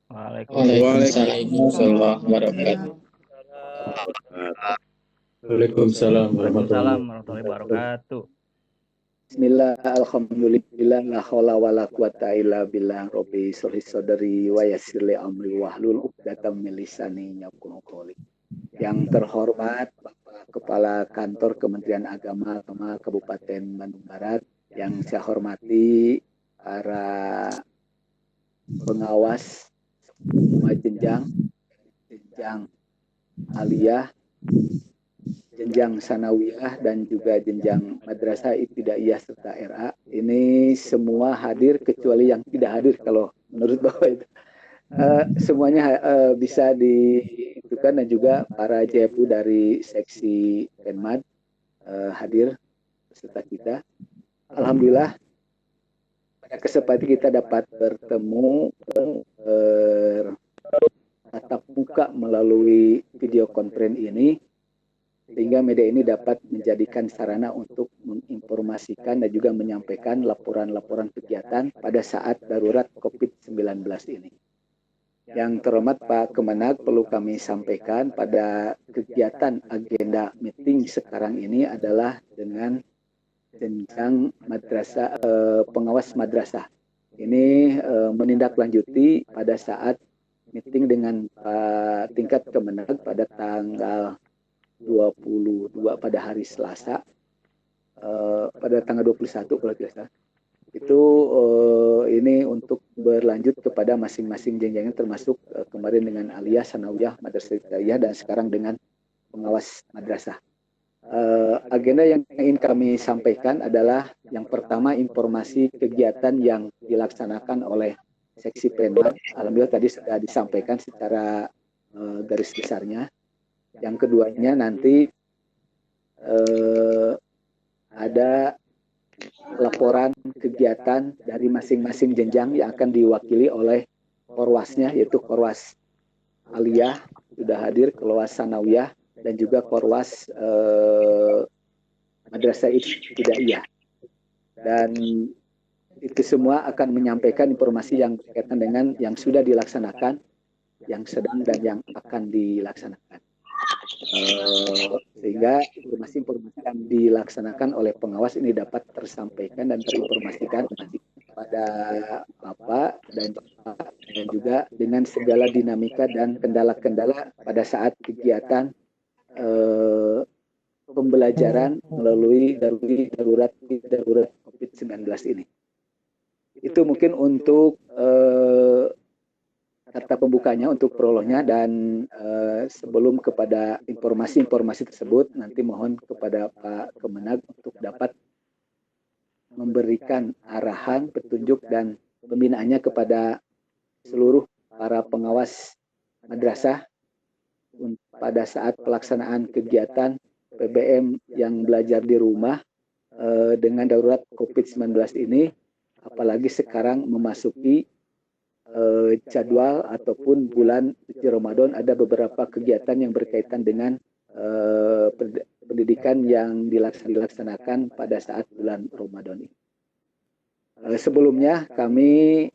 Waalaikumsalam warahmatullahi wabarakatuh. Waalaikumsalam warahmatullahi wabarakatuh. Bismillah, alhamdulillah, la haula wala quwata illa billah, rabbi shrah sadri wa yassir li amri wahlul 'uqdatam min lisani yafqahu qawli. Yang terhormat Bapak Kepala Kantor Kementerian Agama Kabupaten Bandung Barat, yang saya hormati para pengawas semua jenjang aliyah, jenjang sanawiyah, dan juga jenjang madrasah ibtidaiyah serta RA. Ini semua hadir kecuali yang tidak hadir kalau menurut Bapak itu. Semuanya bisa diitukan, dan juga para JFU dari seksi Penmad hadir beserta kita. Alhamdulillah pada kesempatan kita dapat bertemu tatap muka melalui video konferensi ini, sehingga media ini dapat menjadikan sarana untuk menginformasikan dan juga menyampaikan laporan-laporan kegiatan pada saat darurat COVID-19 ini. Yang terhormat Pak Kemenag, perlu kami sampaikan pada kegiatan agenda meeting sekarang ini adalah dengan jenjang madrasah, pengawas madrasah. Ini menindaklanjuti pada saat meeting dengan tingkat Kemenag pada tanggal 22 pada hari Selasa, pada tanggal 21 kalau tidak salah. Itu ini untuk berlanjut kepada masing-masing jenjangnya, termasuk kemarin dengan aliyah, sanawiyah, madrasah ibtidaiyah, dan sekarang dengan pengawas madrasah. Agenda yang ingin kami sampaikan adalah yang pertama, informasi kegiatan yang dilaksanakan oleh seksi Penmad. Alhamdulillah tadi sudah disampaikan secara garis besarnya. Yang keduanya nanti ada laporan kegiatan dari masing-masing jenjang yang akan diwakili oleh korwasnya, yaitu korwas aliyah sudah hadir, korwas sanawiyah, dan juga korwas madrasah ibtidaiyah. Dan itu semua akan menyampaikan informasi yang berkaitan dengan yang sudah dilaksanakan, yang sedang, dan yang akan dilaksanakan. Sehingga informasi-informasi yang dilaksanakan oleh pengawas ini dapat tersampaikan dan terinformasikan kepada Bapak dan Bapak, dan juga dengan segala dinamika dan kendala-kendala pada saat kegiatan pembelajaran melalui darurat COVID-19 ini. Itu mungkin untuk kata pembukanya, untuk prolognya, dan sebelum kepada informasi-informasi tersebut, nanti mohon kepada Pak Kemenag untuk dapat memberikan arahan, petunjuk, dan pembinaannya kepada seluruh para pengawas madrasah pada saat pelaksanaan kegiatan PBM yang belajar di rumah dengan darurat COVID-19 ini, apalagi sekarang memasuki jadwal ataupun bulan suci Ramadan, ada beberapa kegiatan yang berkaitan dengan pendidikan yang dilaksanakan pada saat bulan Ramadan ini. Sebelumnya kami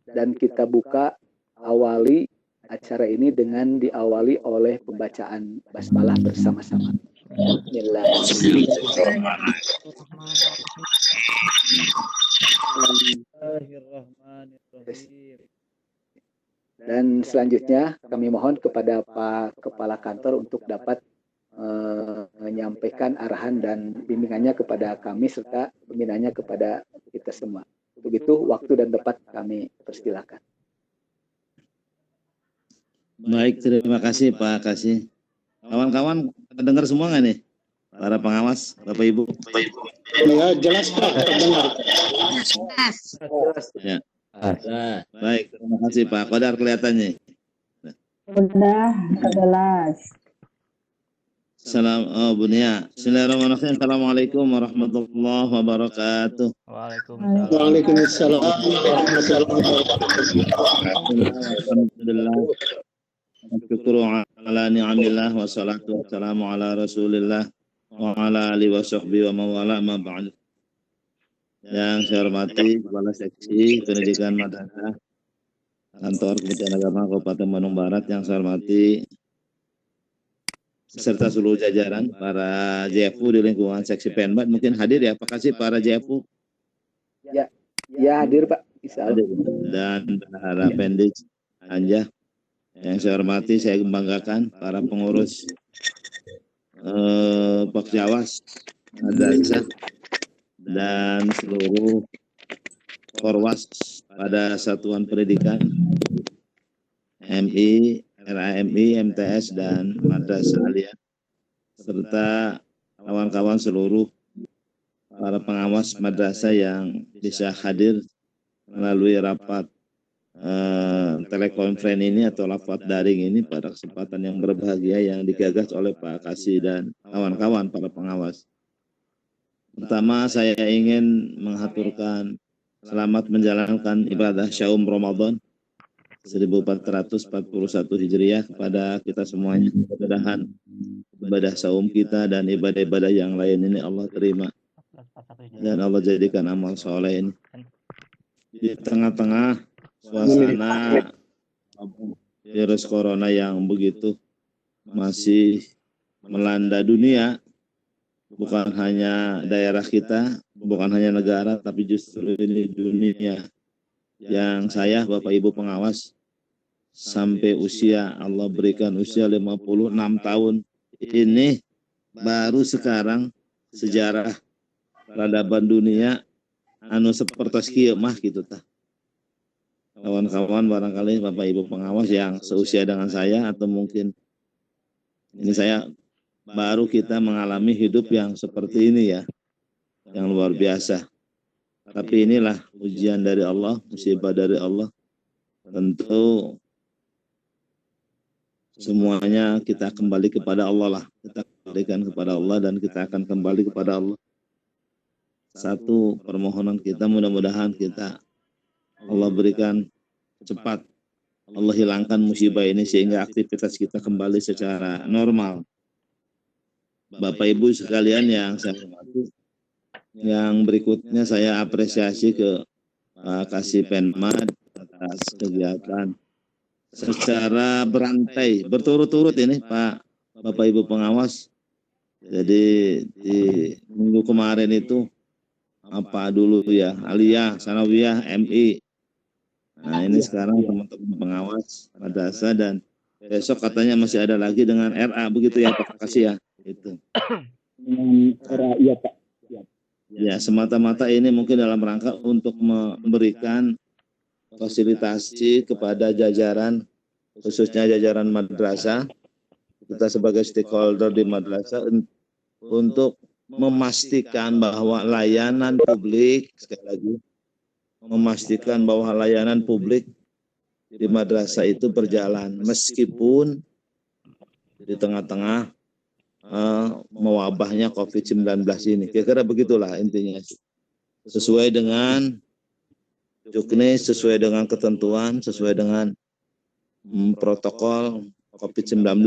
dan kita buka awali acara ini dengan diawali oleh pembacaan basmalah bersama-sama. Bismillahirrahmanirrahim. Dan selanjutnya kami mohon kepada Pak Kepala Kantor untuk dapat menyampaikan arahan dan bimbingannya kepada kami serta pembinaannya kepada kita semua. Begitu waktu dan tempat kami persilakan. Baik, terima kasih Pak Kasih. Kawan-kawan dengar semua nggak nih? Para pengawas, Bapak Ibu. Ya, jelas Pak, terdengar. Ya. Baik, terima kasih Pak Kodar kelihatannya. Sudah jelas. Bunia. Bismillahirrahmanirrahim. Assalamualaikum warahmatullahi wabarakatuh. Waalaikumsalam warahmatullahi wabarakatuh. Alhamdulillah. Syukur ala ni'amillah wassalatu wassalamu ala rasulillah wa ala alihi wa sahbihi wa mawala ma ba'd. Yang saya hormati Kepala Seksi Pendidikan Madrasah Kantor Kementerian Agama Kabupaten Bandung Barat yang saya hormati, beserta seluruh jajaran para JFU di lingkungan seksi Penbat mungkin hadir ya. Pak kasih para JFU. Ya hadir Pak. Insya Allah. Hadir. Dan Bendahara Pendik Anja. Yang saya hormati, saya banggakan para pengurus Pokjawas, Madrasah, dan seluruh Korwas pada Satuan Pendidikan MI, RAMI, MTS, dan Madrasah Aliyah, serta kawan-kawan seluruh para pengawas madrasah yang bisa hadir melalui rapat telekonferensi ini atau rapat daring ini pada kesempatan yang berbahagia yang digagas oleh Pak Kasih dan kawan-kawan para pengawas. Pertama, saya ingin menghaturkan selamat menjalankan ibadah Syaum Ramadan 1441 Hijriah kepada kita semuanya. Mudah-mudahan ibadah saum kita dan ibadah-ibadah yang lain ini Allah terima dan Allah jadikan amal soleh ini. Di tengah-tengah suasana virus corona yang begitu masih melanda dunia, bukan hanya daerah kita, bukan hanya negara, tapi justru ini dunia. Yang saya, Bapak Ibu pengawas, sampai usia Allah berikan usia 56 tahun, ini baru sekarang sejarah peradaban dunia anu seperti kieu mah gitu tah. Kawan-kawan barangkali Bapak Ibu pengawas yang seusia dengan saya atau mungkin ini saya baru kita mengalami hidup yang seperti ini ya, yang luar biasa. Tapi inilah ujian dari Allah, musibah dari Allah. Tentu semuanya kita kembali kepada Allah lah. Kita kembalikan kepada Allah dan kita akan kembali kepada Allah. Satu permohonan kita, mudah-mudahan kita Allah berikan cepat, Allah hilangkan musibah ini sehingga aktivitas kita kembali secara normal. Bapak Ibu sekalian yang saya hormati, yang berikutnya saya apresiasi ke Pak Kasih Penmat atas kegiatan secara berantai berturut-turut ini Pak Bapak Ibu pengawas. Jadi di minggu kemarin itu apa dulu ya, Aliyah, Sanawiyah, MI. Nah ini sekarang teman-teman pengawas madrasah dan besok katanya masih ada lagi dengan RA begitu ya Pak Kasih ya. Itu. RA iya Pak. Ya semata-mata ini mungkin dalam rangka untuk memberikan fasilitasi kepada jajaran, khususnya jajaran madrasah, kita sebagai stakeholder di madrasah untuk memastikan bahwa layanan publik, sekali lagi, memastikan bahwa layanan publik di madrasah itu berjalan meskipun di tengah-tengah mewabahnya COVID-19 ini. Kira-kira begitulah intinya. Sesuai dengan juknis, sesuai dengan ketentuan, sesuai dengan protokol COVID-19.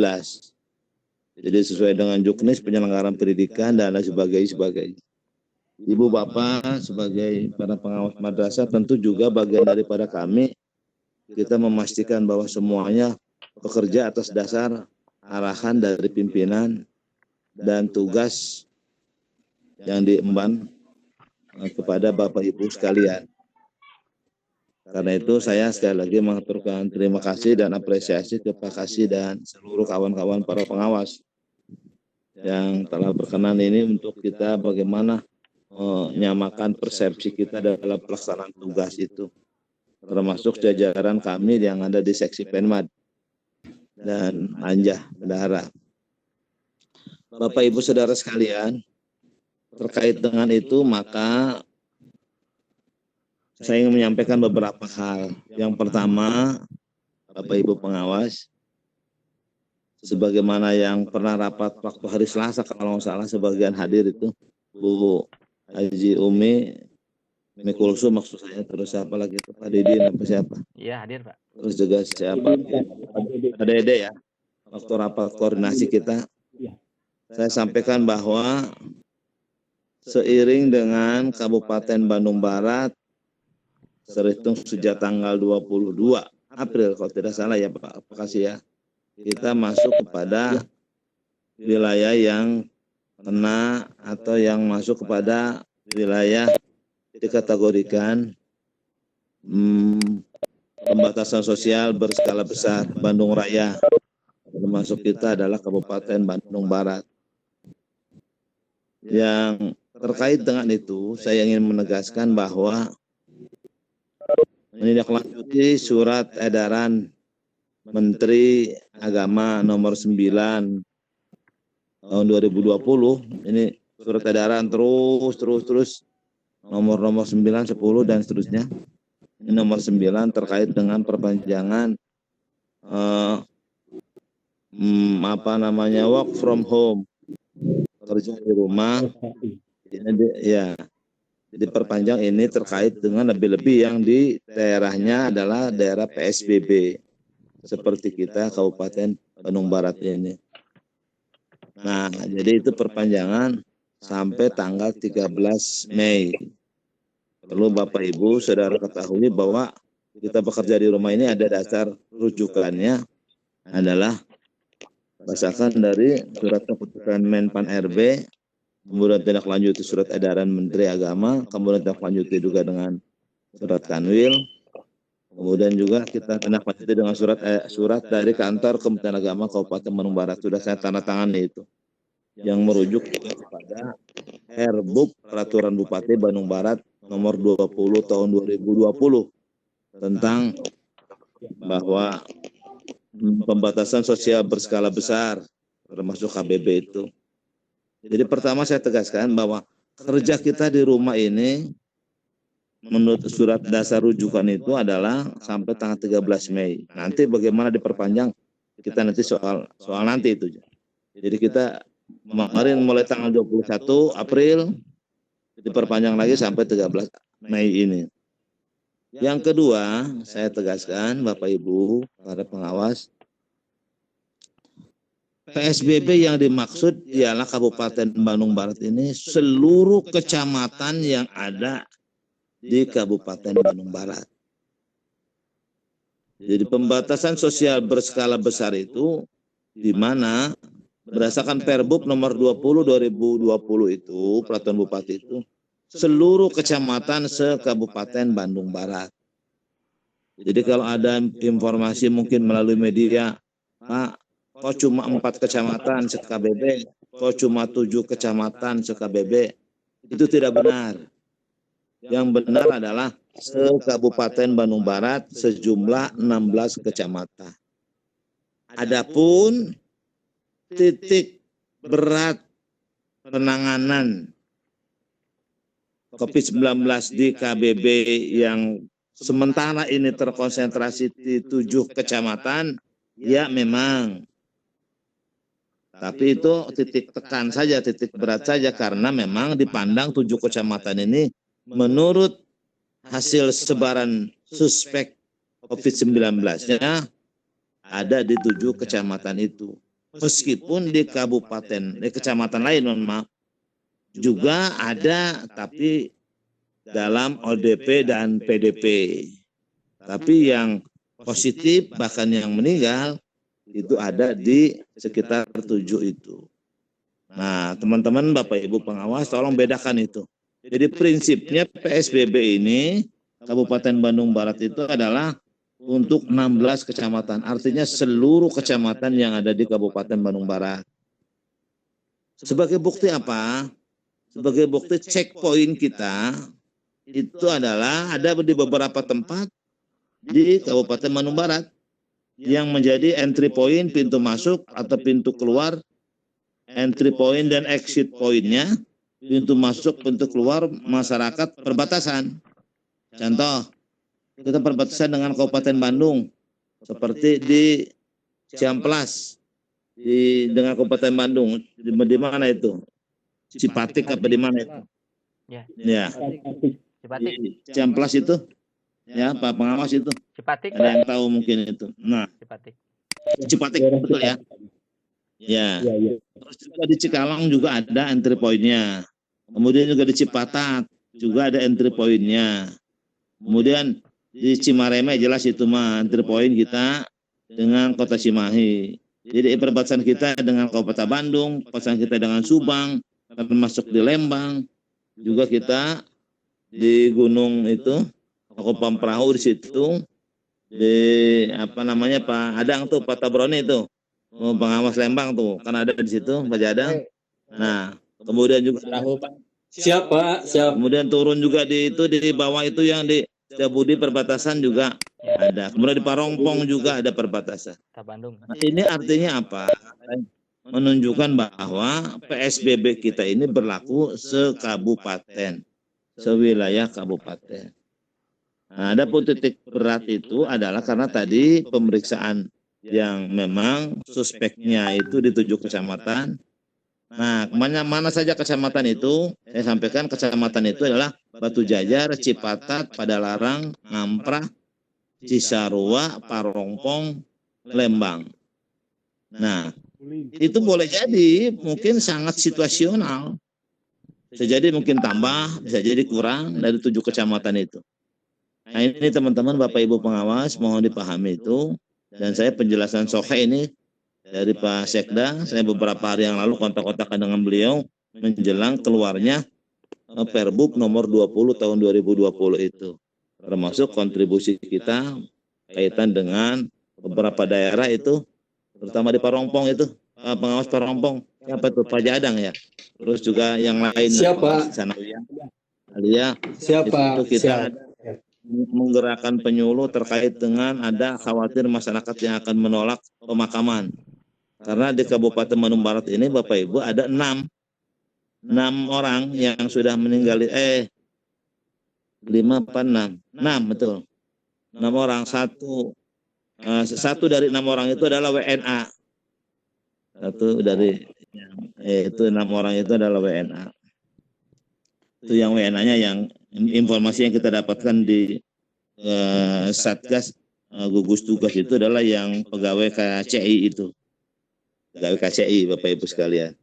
Jadi sesuai dengan juknis penyelenggaraan pendidikan dan lain sebagainya. Ibu Bapak sebagai para pengawas madrasah tentu juga bagian daripada kami, kita memastikan bahwa semuanya bekerja atas dasar arahan dari pimpinan dan tugas yang diemban kepada Bapak Ibu sekalian. Karena itu saya sekali lagi mengaturkan terima kasih dan apresiasi ke Pak Kasih dan seluruh kawan-kawan para pengawas yang telah berkenan ini untuk kita bagaimana menyamakan persepsi kita dalam pelaksanaan tugas itu, termasuk jajaran kami yang ada di seksi Penmat dan Anjah Bendahara. Bapak Ibu Saudara sekalian, terkait dengan itu maka saya ingin menyampaikan beberapa hal. Yang pertama, Bapak Ibu pengawas, sebagaimana yang pernah rapat waktu hari Selasa kalau nggak salah sebagian hadir itu Bu Haji Umi Mikulsu maksud saya, terus siapa lagi itu Pak Didi apa siapa? Iya hadir Pak. Terus juga siapa? Ada Dede ya. Waktu rapat koordinasi kita, saya sampaikan bahwa seiring dengan Kabupaten Bandung Barat terhitung sejak tanggal 22 April kalau tidak salah ya Pak Kasih ya. Kita masuk kepada wilayah yang kena atau yang masuk kepada wilayah dikategorikan pembatasan sosial berskala besar Bandung Raya. Termasuk kita adalah Kabupaten Bandung Barat. Yang terkait dengan itu, saya ingin menegaskan bahwa menindaklanjuti surat edaran Menteri Agama nomor 9 tahun 2020, ini surat edaran terus nomor 9, 10 dan seterusnya. Ini nomor 9 terkait dengan perpanjangan work from home, kerja di rumah. Ya, jadi perpanjang ini terkait dengan lebih-lebih yang di daerahnya adalah daerah PSBB seperti kita Kabupaten Bandung Barat ini. Nah, jadi itu perpanjangan sampai tanggal 13 Mei. Perlu Bapak Ibu Saudara ketahui bahwa kita bekerja di rumah ini ada dasar rujukannya adalah berdasarkan dari surat keputusan Menpan RB, kemudian tindak lanjuti surat edaran Menteri Agama, kemudian tindak lanjuti juga dengan surat Kanwil, kemudian juga kita tindak lanjuti dengan surat dari kantor Kementerian Agama Kabupaten Bandung Barat. Sudah saya tanda tangani itu, yang merujuk juga kepada Perbuk Peraturan Bupati Bandung Barat nomor 20 tahun 2020 tentang bahwa pembatasan sosial berskala besar termasuk KBB itu. Jadi pertama saya tegaskan bahwa kerja kita di rumah ini menurut surat dasar rujukan itu adalah sampai tanggal 13 Mei. Nanti bagaimana diperpanjang kita nanti soal nanti itu. Jadi kita kemarin mulai tanggal 21 April diperpanjang lagi sampai 13 Mei ini. Yang kedua, saya tegaskan Bapak Ibu, para pengawas, PSBB yang dimaksud ialah Kabupaten Bandung Barat ini seluruh kecamatan yang ada di Kabupaten Bandung Barat. Jadi pembatasan sosial berskala besar itu di mana berdasarkan Perbuk nomor 20 2020 itu, peraturan bupati itu, seluruh kecamatan se-Kabupaten Bandung Barat. Jadi kalau ada informasi mungkin melalui media, Pak, kok cuma 4 kecamatan se-KBB, kok cuma 7 kecamatan se-KBB, itu tidak benar. Yang benar adalah se-Kabupaten Bandung Barat sejumlah 16 kecamatan. Adapun titik berat penanganan COVID-19 di KBB yang sementara ini terkonsentrasi di 7 kecamatan, ya memang. Tapi itu titik tekan saja, titik berat saja, karena memang dipandang 7 kecamatan ini menurut hasil sebaran suspek COVID-19-nya ada di 7 kecamatan itu. Meskipun di kecamatan lain, mohon maaf, juga ada, tapi dalam ODP dan PDP. Tapi yang positif bahkan yang meninggal itu ada di sekitar 7 itu. Nah, teman-teman Bapak Ibu pengawas tolong bedakan itu. Jadi prinsipnya PSBB ini Kabupaten Bandung Barat itu adalah untuk 16 kecamatan. Artinya seluruh kecamatan yang ada di Kabupaten Bandung Barat. Sebagai bukti apa? Sebagai bukti checkpoint kita itu adalah ada di beberapa tempat di Kabupaten Bandung Barat yang menjadi entry point, pintu masuk atau pintu keluar, entry point dan exit pointnya, pintu masuk, pintu keluar masyarakat perbatasan. Contoh, kita perbatasan dengan Kabupaten Bandung, seperti di Ciamplas, dengan Kabupaten Bandung, di mana itu? Cipatik apa di mana itu? Ya. Cipatik. Ciamplas itu, ya Pak Pengawas itu. Cipatik. Ada yang tahu mungkin itu. Nah, Cipatik betul ya. Ya. Terus juga di Cikalong juga ada entry point-nya. Kemudian juga di Cipatat juga ada entry point-nya. Kemudian di Cimareme jelas itu mah entry point kita dengan Kota Cimahi. Jadi perbatasan kita dengan Kabupaten Bandung, perbatasan kita dengan Subang, termasuk di Lembang, juga kita di gunung itu, Kopam Perahu di situ, di apa namanya Pak Adang tuh, Pak Tabroni itu, pengawas Lembang tuh, kan ada di situ Pak Jadang. Nah, kemudian juga Siapa? Siapa? kemudian turun juga di itu di bawah itu yang di Setiabudi perbatasan juga ada. Kemudian di Parongpong juga ada perbatasan. Bandung. Nah, ini artinya apa? Menunjukkan bahwa PSBB kita ini berlaku sekabupaten, sewilayah kabupaten. Nah, ada pun titik berat itu adalah karena tadi pemeriksaan yang memang suspeknya itu di 7 kecamatan. Nah, mana saja kecamatan itu? Saya sampaikan kecamatan itu adalah Batu Jajar, Cipatat, Padalarang, Ngamprah, Cisarua, Parongpong, Lembang. Nah, itu boleh jadi mungkin sangat situasional. Bisa jadi mungkin tambah, bisa jadi kurang dari 7 kecamatan itu. Nah, ini teman-teman Bapak Ibu pengawas mohon dipahami itu. Dan saya penjelasan Sohe ini dari Pak Sekda, saya beberapa hari yang lalu kontak-kontakan dengan beliau menjelang keluarnya Perbub nomor 20 tahun 2020 itu. Termasuk kontribusi kita kaitan dengan beberapa daerah itu, terutama di Parongpong itu, pengawas Parongpong, siapa itu Pak Jadang ya. Terus juga yang lain. Siapa? Alia. Siapa? Itu kita menggerakkan penyuluh terkait dengan ada khawatir masyarakat yang akan menolak pemakaman. Karena di Kabupaten Bandung Barat ini Bapak Ibu ada 6 orang yang sudah meninggal. 5 apa 6? 6 betul. 6 orang, satu dari 6 orang itu adalah WNA. Satu dari itu 6 orang itu adalah WNA. Itu yang WNA-nya yang informasi yang kita dapatkan di Satgas gugus tugas itu adalah yang pegawai KCI itu. Pegawai KCI Bapak Ibu sekalian.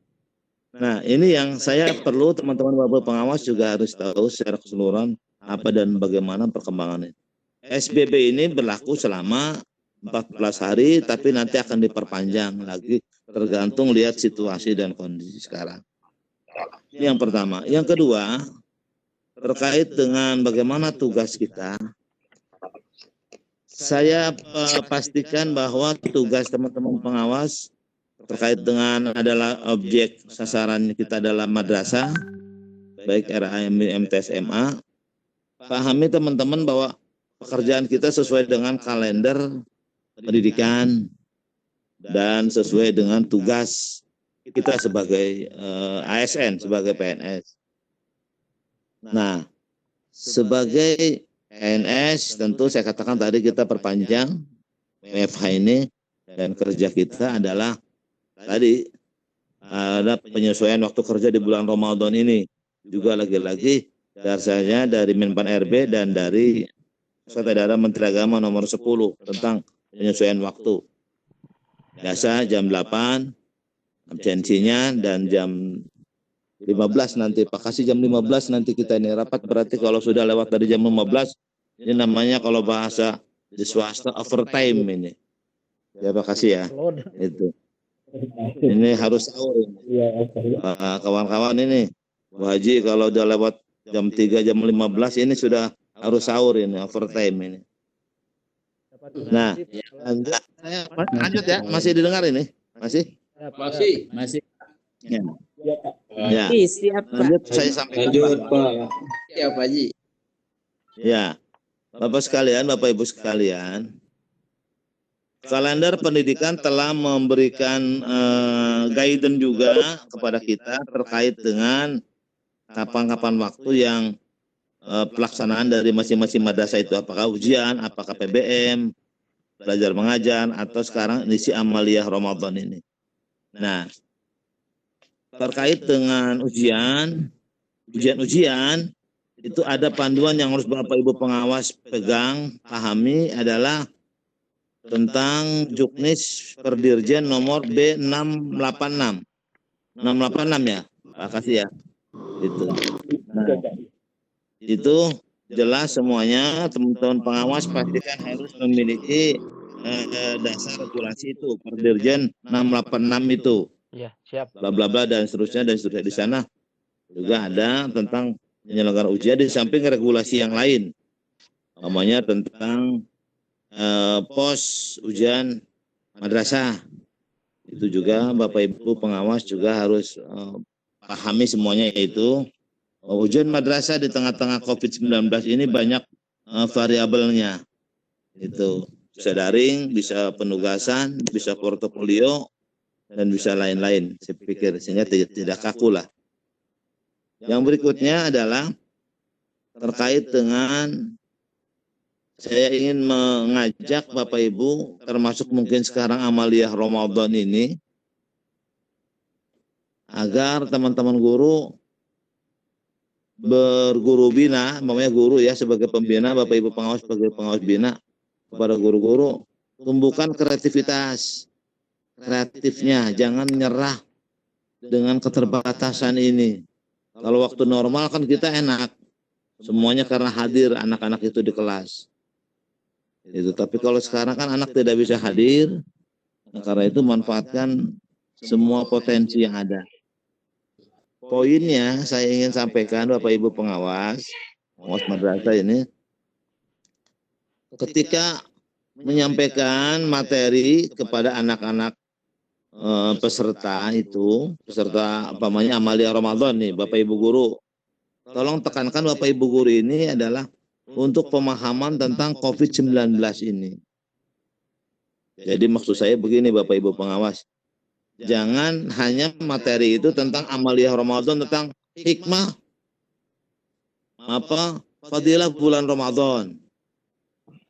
Nah, ini yang saya perlu teman-teman Bapak pengawas juga harus tahu secara keseluruhan apa dan bagaimana perkembangannya. SBB ini berlaku selama 14 hari tapi nanti akan diperpanjang lagi tergantung lihat situasi dan kondisi sekarang. Ini yang pertama. Yang kedua, terkait dengan bagaimana tugas kita, saya pastikan bahwa tugas teman-teman pengawas terkait dengan adalah objek sasaran kita adalah madrasah, baik RAM, MTS, MA. Pahami teman-teman bahwa pekerjaan kita sesuai dengan kalender pendidikan dan sesuai dengan tugas kita sebagai ASN, sebagai PNS. Nah, sebagai PNS tentu saya katakan tadi kita perpanjang WFH ini dan kerja kita adalah tadi ada penyesuaian waktu kerja di bulan Ramadan ini. Juga lagi-lagi dasarnya dari Menpan RB dan dari Saudara Menteri Agama nomor 10 tentang penyesuaian waktu. Biasa jam 8 absensinya dan jam 15 nanti. Pak kasih jam 15 nanti kita ini rapat, berarti kalau sudah lewat dari jam 15 ini namanya kalau bahasa di swasta overtime ini. Ya Pak kasih ya. Itu. Ini harus sahur ini. Kawan-kawan ini, Bu Haji kalau udah lewat jam 3, jam 15 ini sudah harus sahur ini, overtime ini. Nah, lanjut ya, masih didengar ini? Masih? Masih. Ya. Siap, Pak. Lanjut saya sampaikan. Lanjut, Pak. Ya Pak Haji. Ya, Bapak sekalian, Bapak Ibu sekalian, kalender pendidikan telah memberikan guidance juga kepada kita terkait dengan kapan-kapan waktu yang pelaksanaan dari masing-masing madrasah itu, apakah ujian, apakah PBM, belajar mengajar, atau sekarang isi amaliyah Ramadan ini. Nah, terkait dengan ujian itu ada panduan yang harus Bapak Ibu pengawas pegang, pahami adalah tentang Juknis Perdirjen nomor B686. 686 ya, Pak kasih ya. Itu. Nah, itu jelas semuanya. Teman-teman pengawas pastikan harus memiliki dasar regulasi itu, Perdirjen 686 itu. Iya, siap. Bla bla bla dan seterusnya di sana juga ada tentang penyelenggara ujian di samping regulasi yang lain. Namanya tentang pos ujian madrasah. Itu juga Bapak Ibu pengawas juga harus pahami semuanya, yaitu ujian madrasah di tengah-tengah COVID-19 ini banyak variabelnya. Itu bisa daring, bisa penugasan, bisa portofolio, dan bisa lain-lain. Saya pikir sehingga tidak kaku lah. Yang berikutnya adalah terkait dengan saya ingin mengajak Bapak Ibu, termasuk mungkin sekarang amaliyah Ramadan ini, agar teman-teman guru berguru bina, namanya guru ya sebagai pembina, Bapak Ibu pengawas sebagai pengawas bina, kepada guru-guru, tumbuhkan kreatifnya, jangan nyerah dengan keterbatasan ini. Kalau waktu normal kan kita enak, semuanya karena hadir anak-anak itu di kelas. Itu, tapi kalau sekarang kan anak tidak bisa hadir, karena itu manfaatkan semua potensi yang ada. Poinnya saya ingin sampaikan Bapak Ibu pengawas madrasah ini, ketika menyampaikan materi kepada anak-anak peserta amaliyah Ramadan nih, Bapak Ibu guru, tolong tekankan Bapak Ibu guru ini adalah untuk pemahaman tentang COVID-19 ini. Jadi maksud saya begini Bapak Ibu pengawas, jangan hanya materi itu tentang amaliyah Ramadan, tentang hikmah fadilah bulan Ramadan,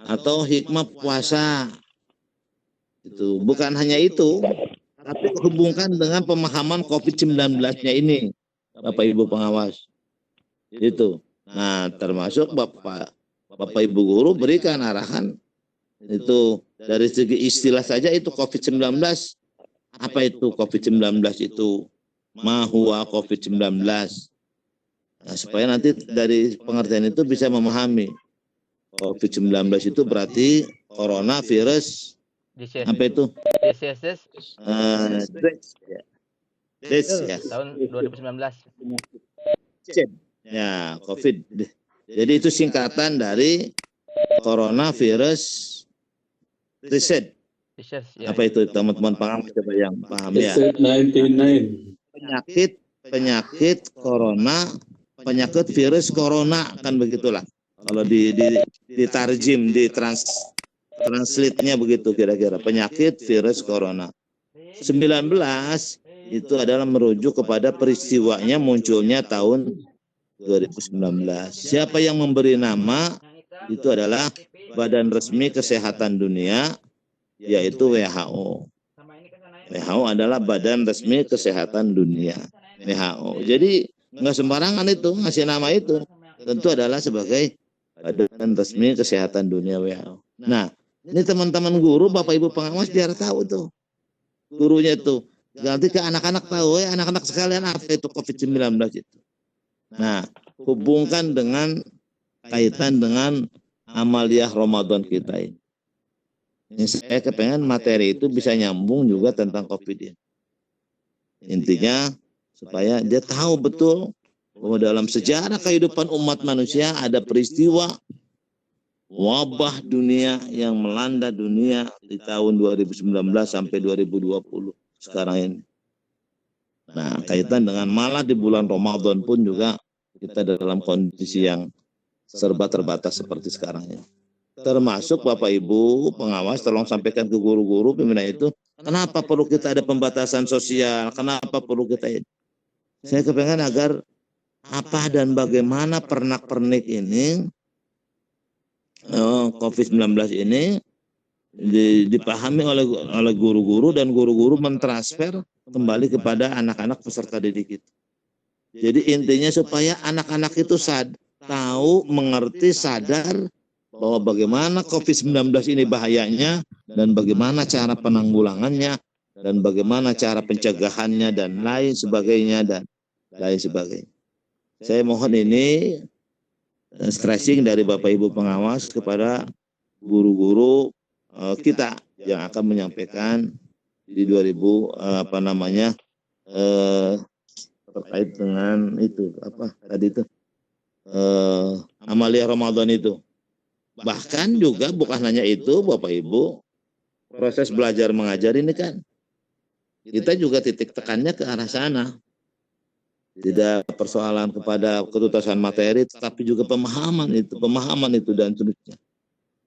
atau hikmah puasa. Itu bukan hanya itu, tapi hubungkan dengan pemahaman COVID-19-nya ini, Bapak Ibu pengawas. Itu. Nah, termasuk Bapak Ibu guru berikan arahan itu dari segi istilah saja, itu COVID-19. Apa itu COVID-19 itu? Ma huwa COVID-19. Nah, supaya nanti dari pengertian itu bisa memahami. COVID-19 itu berarti coronavirus. Apa itu? Tahun 2019. Ya, COVID. Jadi itu singkatan dari coronavirus research. Ya. Apa itu teman-teman pengawas coba yang paham ya? Penyakit corona, penyakit virus corona, kan begitulah. Kalau ditarjim, translate-nya begitu kira-kira, penyakit virus corona. 19 itu adalah merujuk kepada peristiwanya munculnya tahun 2019. Siapa yang memberi nama? Itu adalah Badan Resmi Kesehatan Dunia, yaitu WHO. WHO adalah Badan Resmi Kesehatan Dunia, WHO. Jadi nggak sembarangan itu ngasih nama itu, tentu adalah sebagai Badan Resmi Kesehatan Dunia, WHO. Nah, ini teman-teman guru, Bapak Ibu pengawas biar tahu tuh gurunya tuh, nanti ke anak-anak tahu ya, anak-anak sekalian apa itu COVID-19 itu. Nah, hubungkan dengan kaitan dengan amaliyah Ramadan kita ini. Saya kepengen materi itu bisa nyambung juga tentang COVID ini. Intinya supaya dia tahu betul bahwa dalam sejarah kehidupan umat manusia ada peristiwa wabah dunia yang melanda dunia di tahun 2019 sampai 2020 sekarang ini. Nah, kaitan dengan malah di bulan Ramadan pun juga kita dalam kondisi yang serba terbatas seperti sekarang ini. Termasuk Bapak Ibu pengawas, tolong sampaikan ke guru-guru pimpinan itu, kenapa perlu kita ada pembatasan sosial, kenapa perlu kita ini. Saya kepengen agar apa dan bagaimana pernak-pernik ini, COVID-19 ini dipahami oleh guru-guru, dan guru-guru mentransfer kembali kepada anak-anak peserta didik itu. Jadi intinya supaya anak-anak itu tahu, mengerti, sadar bahwa bagaimana COVID-19 ini bahayanya, dan bagaimana cara penanggulangannya, dan bagaimana cara pencegahannya, dan lain sebagainya, dan lain sebagainya. Saya mohon ini stressing dari Bapak Ibu pengawas kepada guru-guru kita yang akan menyampaikan di 2000 terkait dengan itu Amalia Ramadan itu. Bahkan juga bukan hanya itu Bapak Ibu, proses belajar mengajar ini kan kita juga titik tekannya ke arah sana. Tidak persoalan kepada ketuntasan materi, tapi juga pemahaman itu dan seterusnya.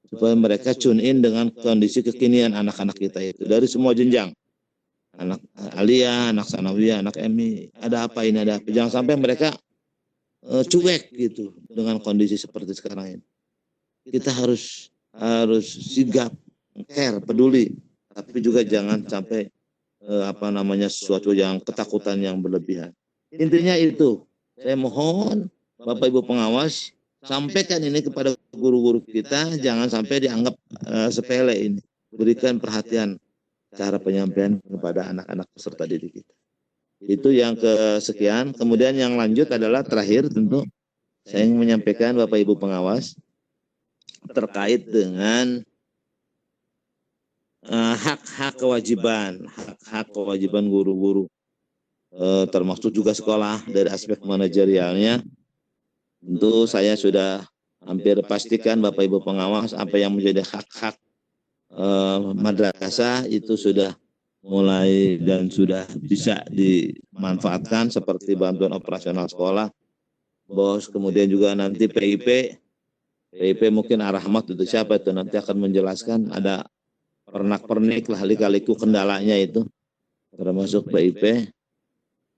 Supaya mereka tune in dengan kondisi kekinian anak-anak kita itu dari semua jenjang. Anak aliyah, anak sanawiyah, anak MI, ada apa ini, ada apa. Jangan sampai mereka cuek gitu dengan kondisi seperti sekarang ini. Kita harus sigap, care, peduli, tapi juga jangan sampai sesuatu yang ketakutan yang berlebihan. Intinya itu, saya mohon Bapak Ibu pengawas sampaikan ini kepada guru-guru kita, jangan sampai dianggap sepele ini. Berikan perhatian cara penyampaian kepada anak-anak peserta didik kita. Itu yang kesekian. Kemudian yang lanjut adalah terakhir tentu saya ingin menyampaikan Bapak Ibu pengawas terkait dengan hak-hak kewajiban guru-guru, termasuk juga sekolah dari aspek manajerialnya. Tentu saya sudah hampir pastikan Bapak Ibu pengawas apa yang menjadi hak-hak madrasah itu sudah mulai dan sudah bisa dimanfaatkan seperti bantuan operasional sekolah, BOS, kemudian juga nanti PIP mungkin Ar-Rahmat itu siapa itu nanti akan menjelaskan, ada pernak-pernik lah lika-liku kendalanya itu termasuk PIP.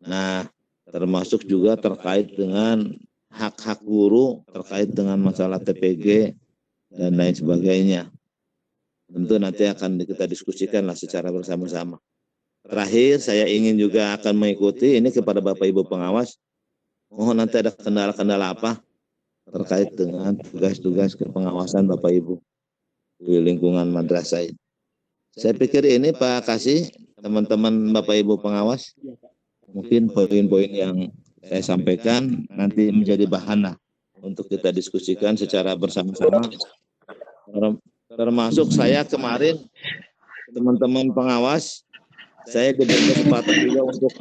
Nah, termasuk juga terkait dengan hak-hak guru terkait dengan masalah TPG dan lain sebagainya. Tentu nanti akan kita diskusikan lah secara bersama-sama. Terakhir saya ingin juga akan mengikuti ini kepada Bapak Ibu pengawas. Mohon nanti ada kendala-kendala apa terkait dengan tugas-tugas kepengawasan Bapak Ibu di lingkungan madrasah ini. Saya pikir ini Pak Kasih, teman-teman Bapak Ibu pengawas, mungkin poin-poin yang saya sampaikan nanti menjadi bahan lah untuk kita diskusikan secara bersama-sama. Termasuk saya kemarin, teman-teman pengawas, saya diberi kesempatan juga untuk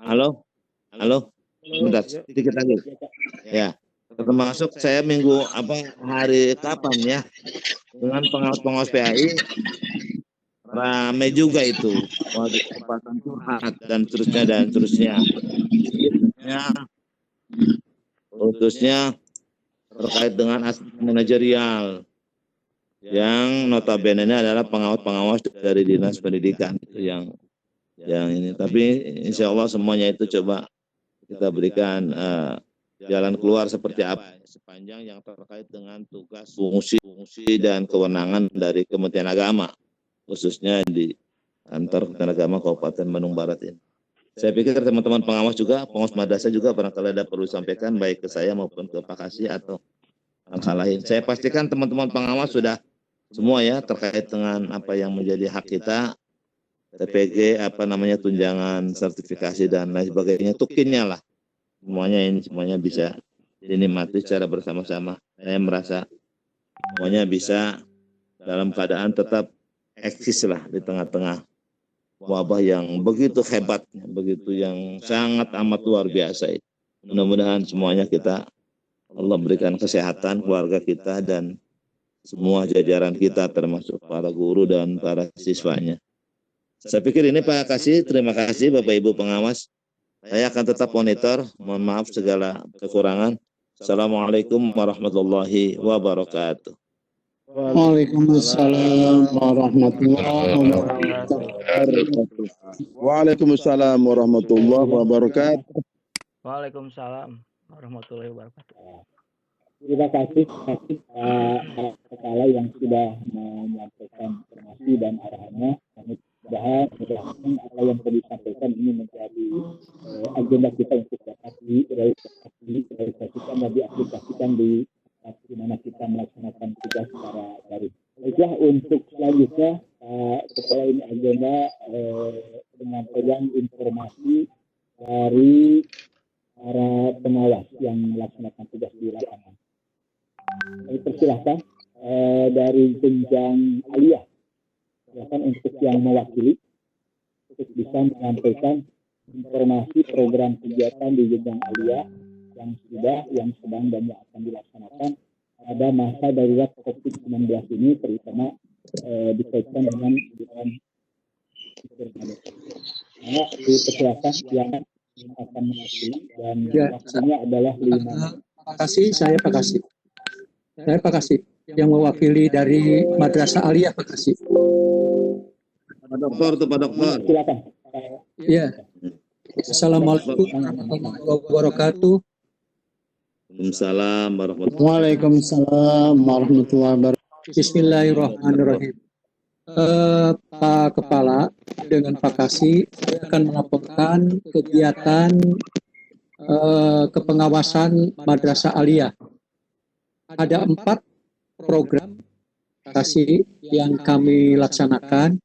halo, sebentar, sedikit lagi. Ya, termasuk saya hari kapan ya, dengan pengawas-pengawas PAI, rame juga itu, kesempatan curhat dan seterusnya. Khususnya terkait dengan aspek manajerial yang notabene adalah pengawas-pengawas dari dinas pendidikan itu yang ini. Tapi insya Allah semuanya itu coba kita berikan jalan keluar seperti apa sepanjang yang terkait dengan tugas, fungsi dan kewenangan dari Kementerian Agama, khususnya di kantor Kementerian Agama Kabupaten Bandung Barat ini. Saya pikir teman-teman pengawas juga, pengawas madrasah juga barangkali ada perlu sampaikan baik ke saya maupun ke Pak Kasih atau hal lain. Saya pastikan teman-teman pengawas sudah semua ya terkait dengan apa yang menjadi hak kita, TPG, tunjangan, sertifikasi dan lain sebagainya, tukinnya lah. Semuanya bisa dinikmati secara bersama-sama. Saya merasa semuanya bisa dalam keadaan tetap eksis lah di tengah-tengah wabah yang begitu hebat, begitu yang sangat amat luar biasa. Mudah-mudahan semuanya Allah berikan kesehatan keluarga kita dan semua jajaran kita termasuk para guru dan para siswanya. Saya pikir ini Pak Kasih, terima kasih Bapak Ibu pengawas. Saya akan tetap monitor, mohon maaf segala kekurangan. Assalamualaikum warahmatullahi wabarakatuh. Waalaikumsalam warahmatullahi wabarakatuh. Waalaikumsalam warahmatullahi wabarakatuh. Waalaikumsalam warahmatullahi wabarakatuh. Terima kasih Pak Kepala yang sudah menyampaikan informasi dan arahannya. Mudah-mudahan apa yang tadi disampaikan ini menjadi agenda kita untuk dapat direalisasikan dan diaplikasikan di bagaimana kita melaksanakan tugas secara daring. Baiklah, untuk selanjutnya setelah ini agenda penyampaian informasi dari para pengawas yang melaksanakan tugas di lapangan. Saya persilahkan dari jenjang aliyah, silakan untuk yang mewakili untuk bisa menyampaikan informasi program kegiatan di jenjang aliyah yang sedang dan yang akan dilaksanakan pada masa darurat COVID-19 ini, terutama dikaitkan dengan nah, dipersilakan yang akan mewakili dan waktunya adalah 5 menit. Pak Kasih yang mewakili dari Madrasah Aliyah Pak Kasih. Pak Dokter. Silakan. Ya. Assalamualaikum warahmatullahi wabarakatuh. Waalaikumsalam warahmatullahi wabarakatuh. Waalaikumsalam warahmatullahi wabarakatuh. Bismillahirrahmanirrahim. Pak Kepala dengan Pak Kasih akan melaporkan kegiatan kepengawasan Madrasah Aliyah. Ada 4 program Kasih yang kami laksanakan.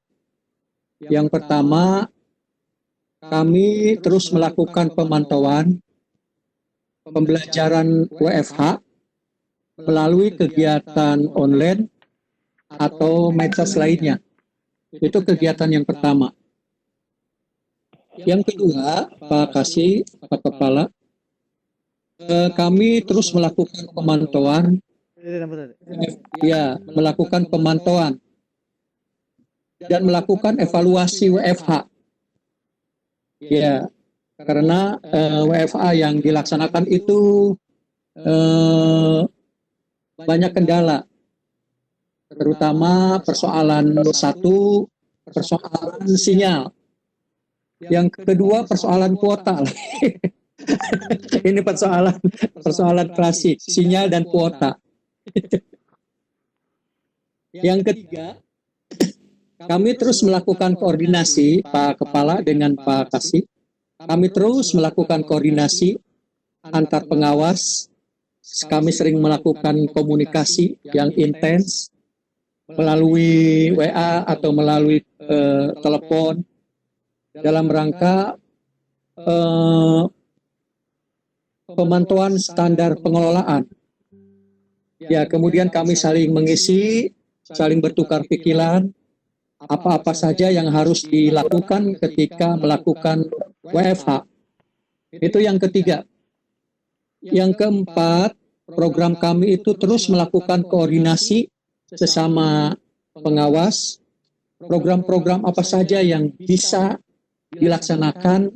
Yang pertama, kami terus melakukan pemantauan pembelajaran WFH melalui kegiatan online atau medsos lainnya. Itu kegiatan yang pertama. Yang kedua, Pak Kasih, Pak Kepala, kami terus melakukan pemantauan, melakukan pemantauan dan melakukan evaluasi WFH. Ya, karena WFH yang dilaksanakan itu banyak kendala, terutama persoalan sinyal. Yang kedua persoalan kuota. Ini persoalan klasik, sinyal dan kuota. Yang ketiga, kami terus melakukan koordinasi Pak Kepala dengan Pak Kasih. Kami terus melakukan koordinasi antar pengawas. Kami sering melakukan komunikasi yang intens melalui WA atau melalui telepon dalam rangka pemantauan standar pengelolaan. Ya, kemudian kami saling mengisi, saling bertukar pikiran, apa-apa saja yang harus dilakukan ketika melakukan WFH. Itu yang ketiga. Yang keempat, program kami itu terus melakukan koordinasi sesama pengawas, program-program apa saja yang bisa dilaksanakan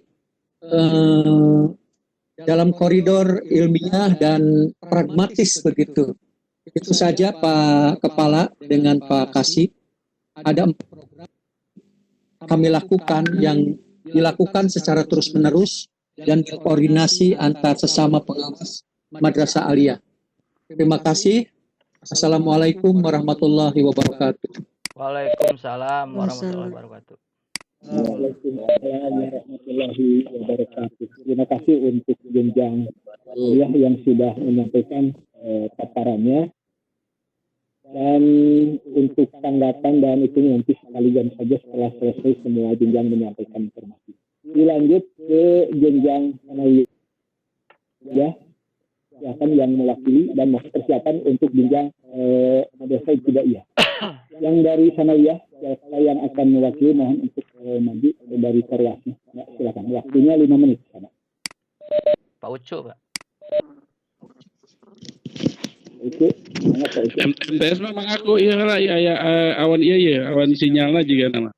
dalam koridor ilmiah dan pragmatis begitu. Itu saja Pak Kepala dengan Pak Kasih. Ada 4 program kami lakukan yang dilakukan secara terus-menerus dan berkoordinasi antar sesama pengawas Madrasah Aliyah. Terima kasih. Assalamualaikum warahmatullahi wabarakatuh. Waalaikumsalam warahmatullahi wabarakatuh. Waalaikumsalam warahmatullahi wabarakatuh. Terima kasih untuk jenjang aliyah yang sudah menyampaikan paparannya. Dan untuk tanggapan dan itu nanti sekalian saja setelah selesai semua jenjang menyampaikan informasi. Dilanjut ke jenjang sanawiyah, ya, silakan yang mewakili dan masih persiapan untuk jenjang madrasah ibtidaiyah. Yang dari sanawiyah, siapa yang akan mewakili mohon untuk maju dari korwasnya. Ya, silakan. Waktunya 5 menit. Pak Ucu, Pak. Oke, MTS memang aku awan awan sinyalnya juga nama.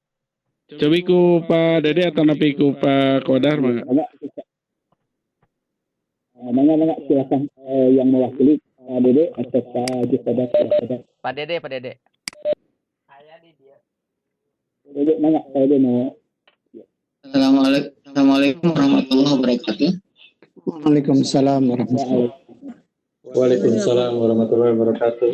Coba ku Pak Dede atau napi ku Pak Kodar mah. Mangga silakan yang mewakili Pak Dede atau Pak Jisada. Pak Dede. Dede mangga Pak Dede mau. Assalamualaikum warahmatullahi wabarakatuh. Waalaikumsalam warahmatullahi wabarakatuh. Waalaikumsalam warahmatullahi wabarakatuh.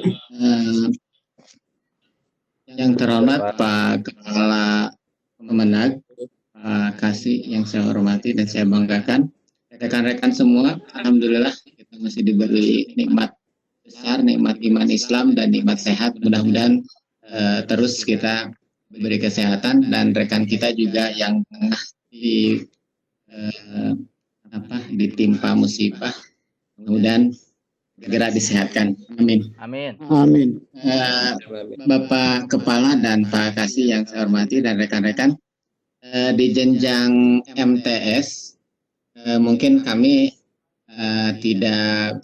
Yang terhormat Pak Kepala Kemenag, Pak Kasih yang saya hormati dan saya banggakan, rekan-rekan semua, alhamdulillah kita masih diberi nikmat besar, nikmat iman Islam dan nikmat sehat. Mudah-mudahan terus kita diberi kesehatan dan rekan kita juga yang tengah ditimpa musibah, mudah-mudahan segera disehatkan. Amin. Amin. Amin. Bapak Kepala dan Pak Kasih yang saya hormati dan rekan-rekan, di jenjang MTS mungkin kami tidak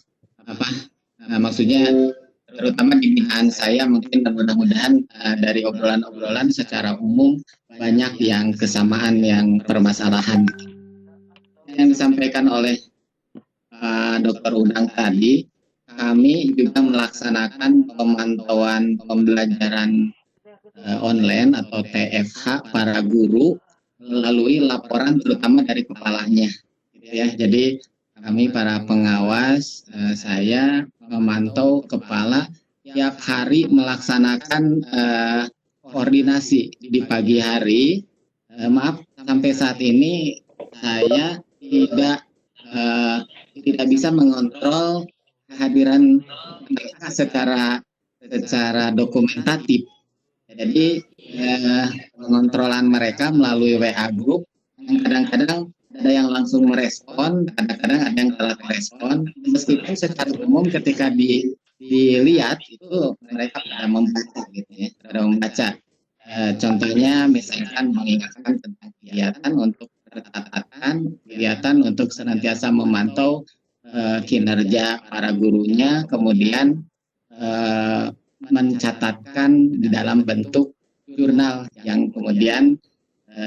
maksudnya terutama di binaan saya mungkin dan mudah-mudahan dari obrolan-obrolan secara umum banyak yang kesamaan yang permasalahan yang disampaikan oleh Dr. Udang tadi. Kami juga melaksanakan pemantauan pembelajaran online atau TFH para guru melalui laporan terutama dari kepalanya, gitu ya. Jadi kami para pengawas, saya memantau kepala tiap hari melaksanakan koordinasi di pagi hari. Maaf, sampai saat ini saya tidak bisa mengontrol kehadiran mereka secara dokumentatif. Jadi pengontrolan mereka melalui WA group yang kadang-kadang ada yang langsung merespon, kadang-kadang ada yang telat merespon. Meskipun secara umum ketika dilihat itu mereka pada membaca gitu ya, pada membaca. Contohnya misalkan mengingatkan tentang kegiatan untuk catatan, kegiatan untuk senantiasa memantau kinerja para gurunya, kemudian mencatatkan di dalam bentuk jurnal yang kemudian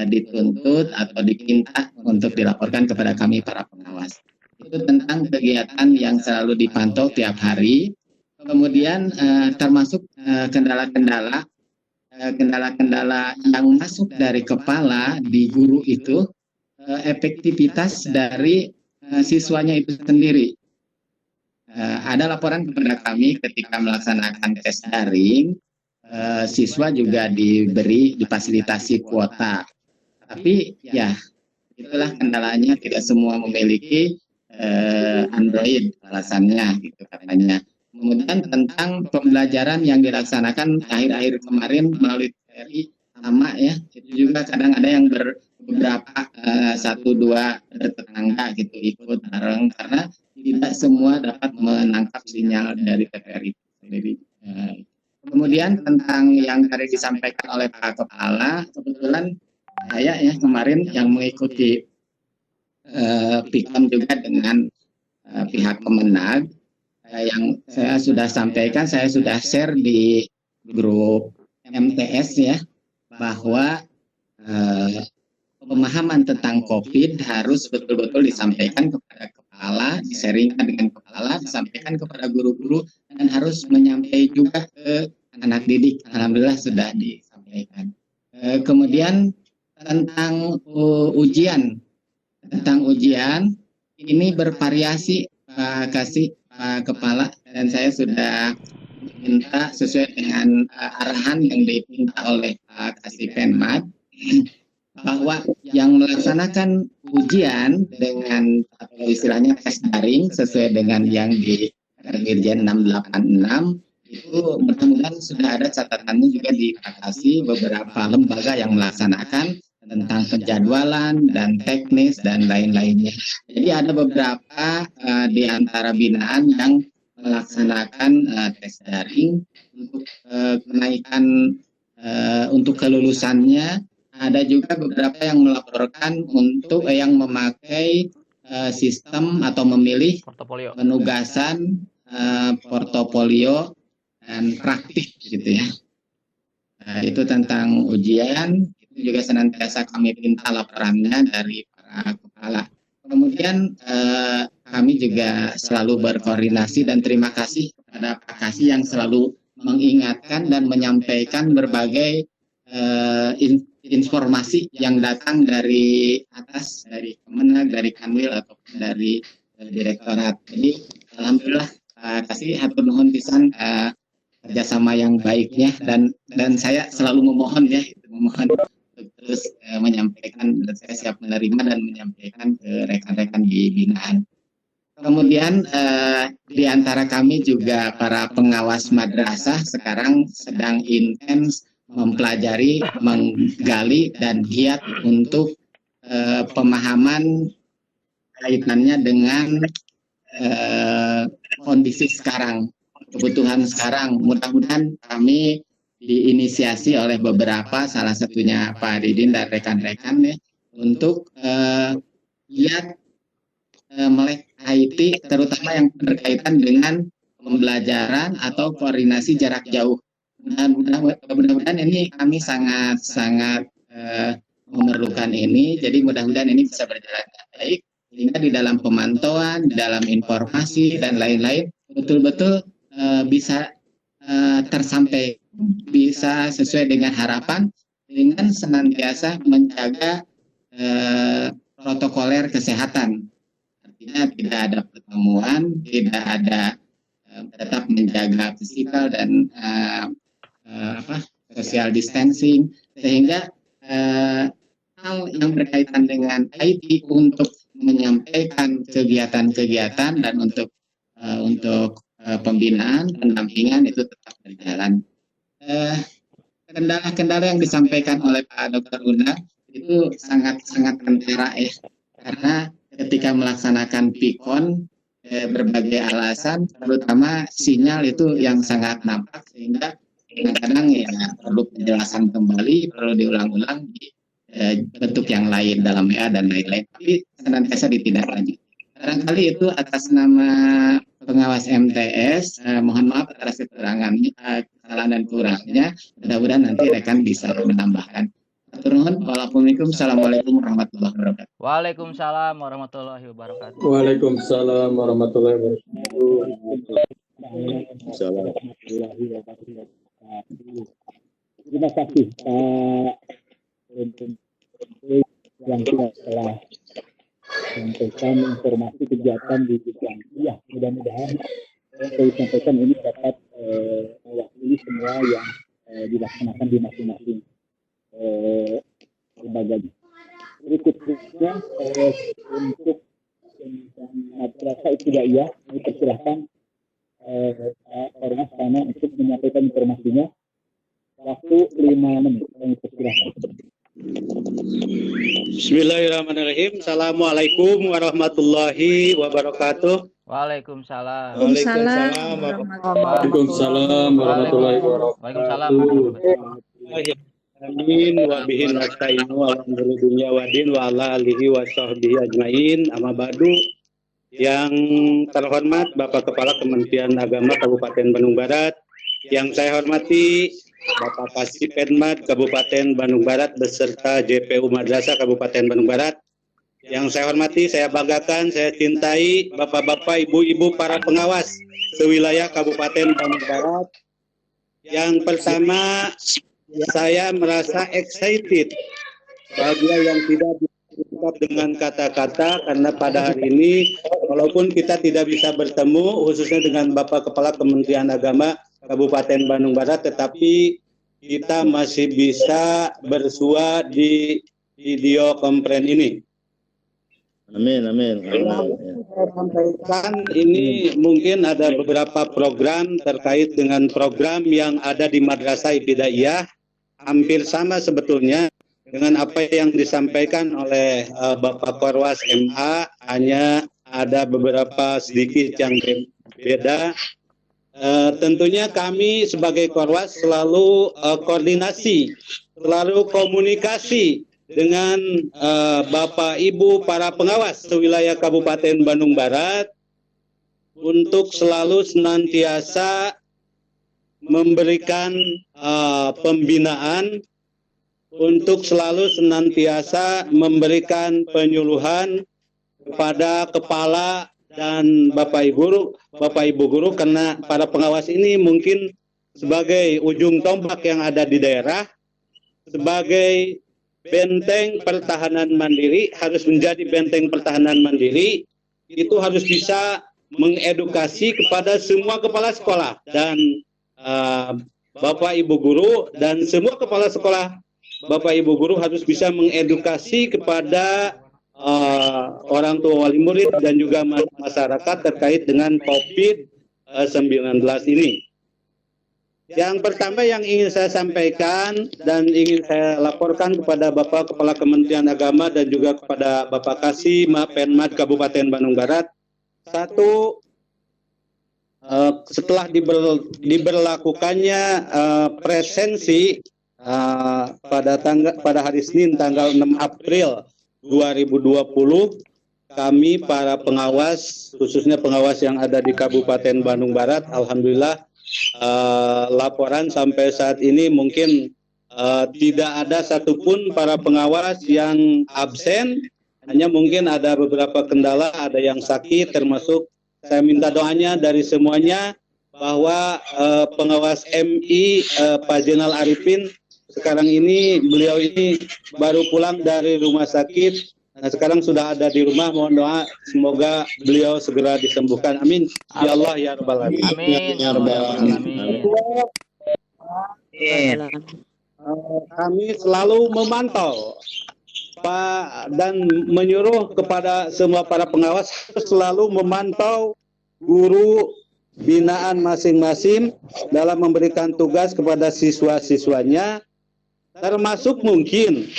dituntut atau dipinta untuk dilaporkan kepada kami para pengawas. Itu tentang kegiatan yang selalu dipantau tiap hari. Kemudian termasuk kendala-kendala yang masuk dari kepala di guru itu, efektivitas dari siswanya itu sendiri. Ada laporan kepada kami ketika melaksanakan tes daring, siswa juga difasilitasi kuota. Tapi ya itulah kendalanya, tidak semua memiliki Android alasannya gitu katanya. Kemudian tentang pembelajaran yang dilaksanakan akhir-akhir kemarin melalui TRI sama ya, itu juga kadang ada yang beberapa 1-2 tetangga gitu ikut bareng karena tidak semua dapat menangkap sinyal dari TVRI sendiri. Kemudian tentang yang tadi disampaikan oleh Pak Kepala, kebetulan saya ya kemarin yang mengikuti PIKOM juga dengan pihak Kemenag, yang saya sudah sampaikan, saya sudah share di grup MTS ya, bahwa pemahaman tentang COVID harus betul-betul disampaikan kepada kepala, diseringkan dengan kepala, disampaikan kepada guru-guru, dan harus menyampaikan juga ke anak didik. Alhamdulillah sudah disampaikan. Kemudian tentang ujian, ini bervariasi Pak Kasih, Pak Kepala, dan saya sudah minta sesuai dengan arahan yang diminta oleh Pak Kasih Penmat, bahwa yang melaksanakan ujian dengan atau istilahnya tes daring sesuai dengan yang di Dirjen 686 itu mudah-mudahan sudah ada catatannya juga di Pak Kasih, beberapa lembaga yang melaksanakan tentang penjadwalan dan teknis dan lain-lainnya. Jadi ada beberapa di antara binaan yang melaksanakan tes daring untuk kenaikan untuk kelulusannya. Ada juga beberapa yang melaporkan untuk yang memakai sistem atau memilih penugasan portofolio dan praktik gitu ya. Itu tentang ujian, itu juga senantiasa kami minta laporannya dari para kepala. Kemudian kami juga selalu berkoordinasi dan terima kasih kepada Pak Kasih yang selalu mengingatkan dan menyampaikan berbagai informasi yang datang dari atas, dari Kemenag, dari Kanwil atau dari Direktorat. Jadi alhamdulillah Kasih hatur nuhun pisan kerjasama yang baiknya, dan saya selalu memohon ya, memohon terus menyampaikan, dan saya siap menerima dan menyampaikan ke rekan-rekan di binaan. Kemudian di antara kami juga para pengawas madrasah sekarang sedang intens mempelajari, menggali dan giat untuk pemahaman kaitannya dengan kondisi sekarang, kebutuhan sekarang. Mudah-mudahan kami diinisiasi oleh beberapa, salah satunya Pak Didin dan rekan-rekan ya, untuk lihat melek IT, terutama yang berkaitan dengan pembelajaran atau koordinasi jarak jauh. Mudah-mudahan ini kami sangat memerlukan ini, jadi mudah-mudahan ini bisa berjalan dengan baik, sehingga di dalam pemantauan, di dalam informasi dan lain-lain betul-betul bisa tersampaikan, bisa sesuai dengan harapan, dengan senantiasa menjaga protokoler kesehatan. Artinya tidak ada pertemuan, tidak ada, tetap menjaga fisikal dan social distancing, sehingga hal yang berkaitan dengan IT untuk menyampaikan kegiatan-kegiatan dan untuk pembinaan, pendampingan itu tetap berjalan. Kendala-kendala yang disampaikan oleh Pak Dr. Unda itu sangat kentara ya, karena ketika melaksanakan PIKON berbagai alasan, terutama sinyal itu yang sangat nampak, sehingga kadang-kadang ya perlu penjelasan kembali, perlu diulang-ulang di bentuk yang lain dalam WA dan lain-lain, tapi senantiasa ditindaklanjuti. Barangkali itu atas nama pengawas MTS, mohon maaf atas kekurangannya, kesalahan dan kurangnya. Mudah-mudahan nanti rekan bisa menambahkan. Assalamualaikum warahmatullahi wabarakatuh. Waalaikumsalam warahmatullahi wabarakatuh. Waalaikumsalam warahmatullahi wabarakatuh. Terima kasih Pak yang telah menyampaikan informasi kegiatan di bidang. Ya, mudah-mudahan saya sampaikan ini dapat mewakili semua yang dilaksanakan di masing-masing lembaganya. Berikutnya untuk madrasah ibtidaiyah, kami persilahkan Pak Ormas Kana untuk menyampaikan informasinya. Waktu 5 menit, kami persilahkan. Bismillahirrahmanirrahim. Assalamualaikum warahmatullahi wabarakatuh. Waalaikumsalam. Waalaikumsalam warahmatullahi wabarakatuh. Amin wa bihi nasta'inu ala umuri dunya wa din wa ala alihi wa sahbihi ajmain. Amma ba'du. Yang terhormat Bapak Kepala Kementerian Agama Kabupaten Bandung Barat, yang saya hormati Bapak Kasih Penmat Kabupaten Bandung Barat beserta JPU Madrasah Kabupaten Bandung Barat. Yang saya hormati, saya banggakan, saya cintai Bapak-bapak, Ibu-ibu para pengawas sewilayah Kabupaten Bandung Barat. Yang pertama, saya merasa excited bagi yang tidak diungkap dengan kata-kata, karena pada hari ini walaupun kita tidak bisa bertemu khususnya dengan Bapak Kepala Kementerian Agama Kabupaten Bandung Barat, tetapi kita masih bisa bersua di video konferensi ini. Amin. Kan ini mungkin ada beberapa program terkait dengan program yang ada di Madrasah Ibtidaiyah, hampir sama sebetulnya dengan apa yang disampaikan oleh Bapak Korwas MA, hanya ada beberapa sedikit yang beda. Tentunya kami sebagai Korwas selalu koordinasi, selalu komunikasi dengan Bapak Ibu para pengawas sewilayah Kabupaten Bandung Barat untuk selalu senantiasa memberikan pembinaan, untuk selalu senantiasa memberikan penyuluhan kepada kepala dan Bapak Ibu guru, karena para pengawas ini mungkin sebagai ujung tombak yang ada di daerah, sebagai benteng pertahanan mandiri, harus menjadi benteng pertahanan mandiri, itu harus bisa mengedukasi kepada semua kepala sekolah dan Bapak Ibu guru, dan semua kepala sekolah Bapak Ibu guru harus bisa mengedukasi kepada orang tua wali murid dan juga masyarakat terkait dengan COVID-19 ini. Yang pertama yang ingin saya sampaikan dan ingin saya laporkan kepada Bapak Kepala Kementerian Agama dan juga kepada Bapak Kasih Penmat Kabupaten Bandung Barat. Satu, setelah diberlakukannya presensi pada hari Senin tanggal 6 April 2020, kami para pengawas, khususnya pengawas yang ada di Kabupaten Bandung Barat, alhamdulillah laporan sampai saat ini mungkin tidak ada satupun para pengawas yang absen. Hanya mungkin ada beberapa kendala, ada yang sakit, termasuk saya minta doanya dari semuanya bahwa pengawas MI Pak Jenal Arifin sekarang ini, beliau ini baru pulang dari rumah sakit. Nah, sekarang sudah ada di rumah. Mohon doa semoga beliau segera disembuhkan. Amin. Ya Allah ya Rabbal Alamin. Amin. Ya Rabbal Alamin. Kami selalu memantau Pak dan menyuruh kepada semua para pengawas selalu memantau guru binaan masing-masing dalam memberikan tugas kepada siswa-siswanya, termasuk mungkin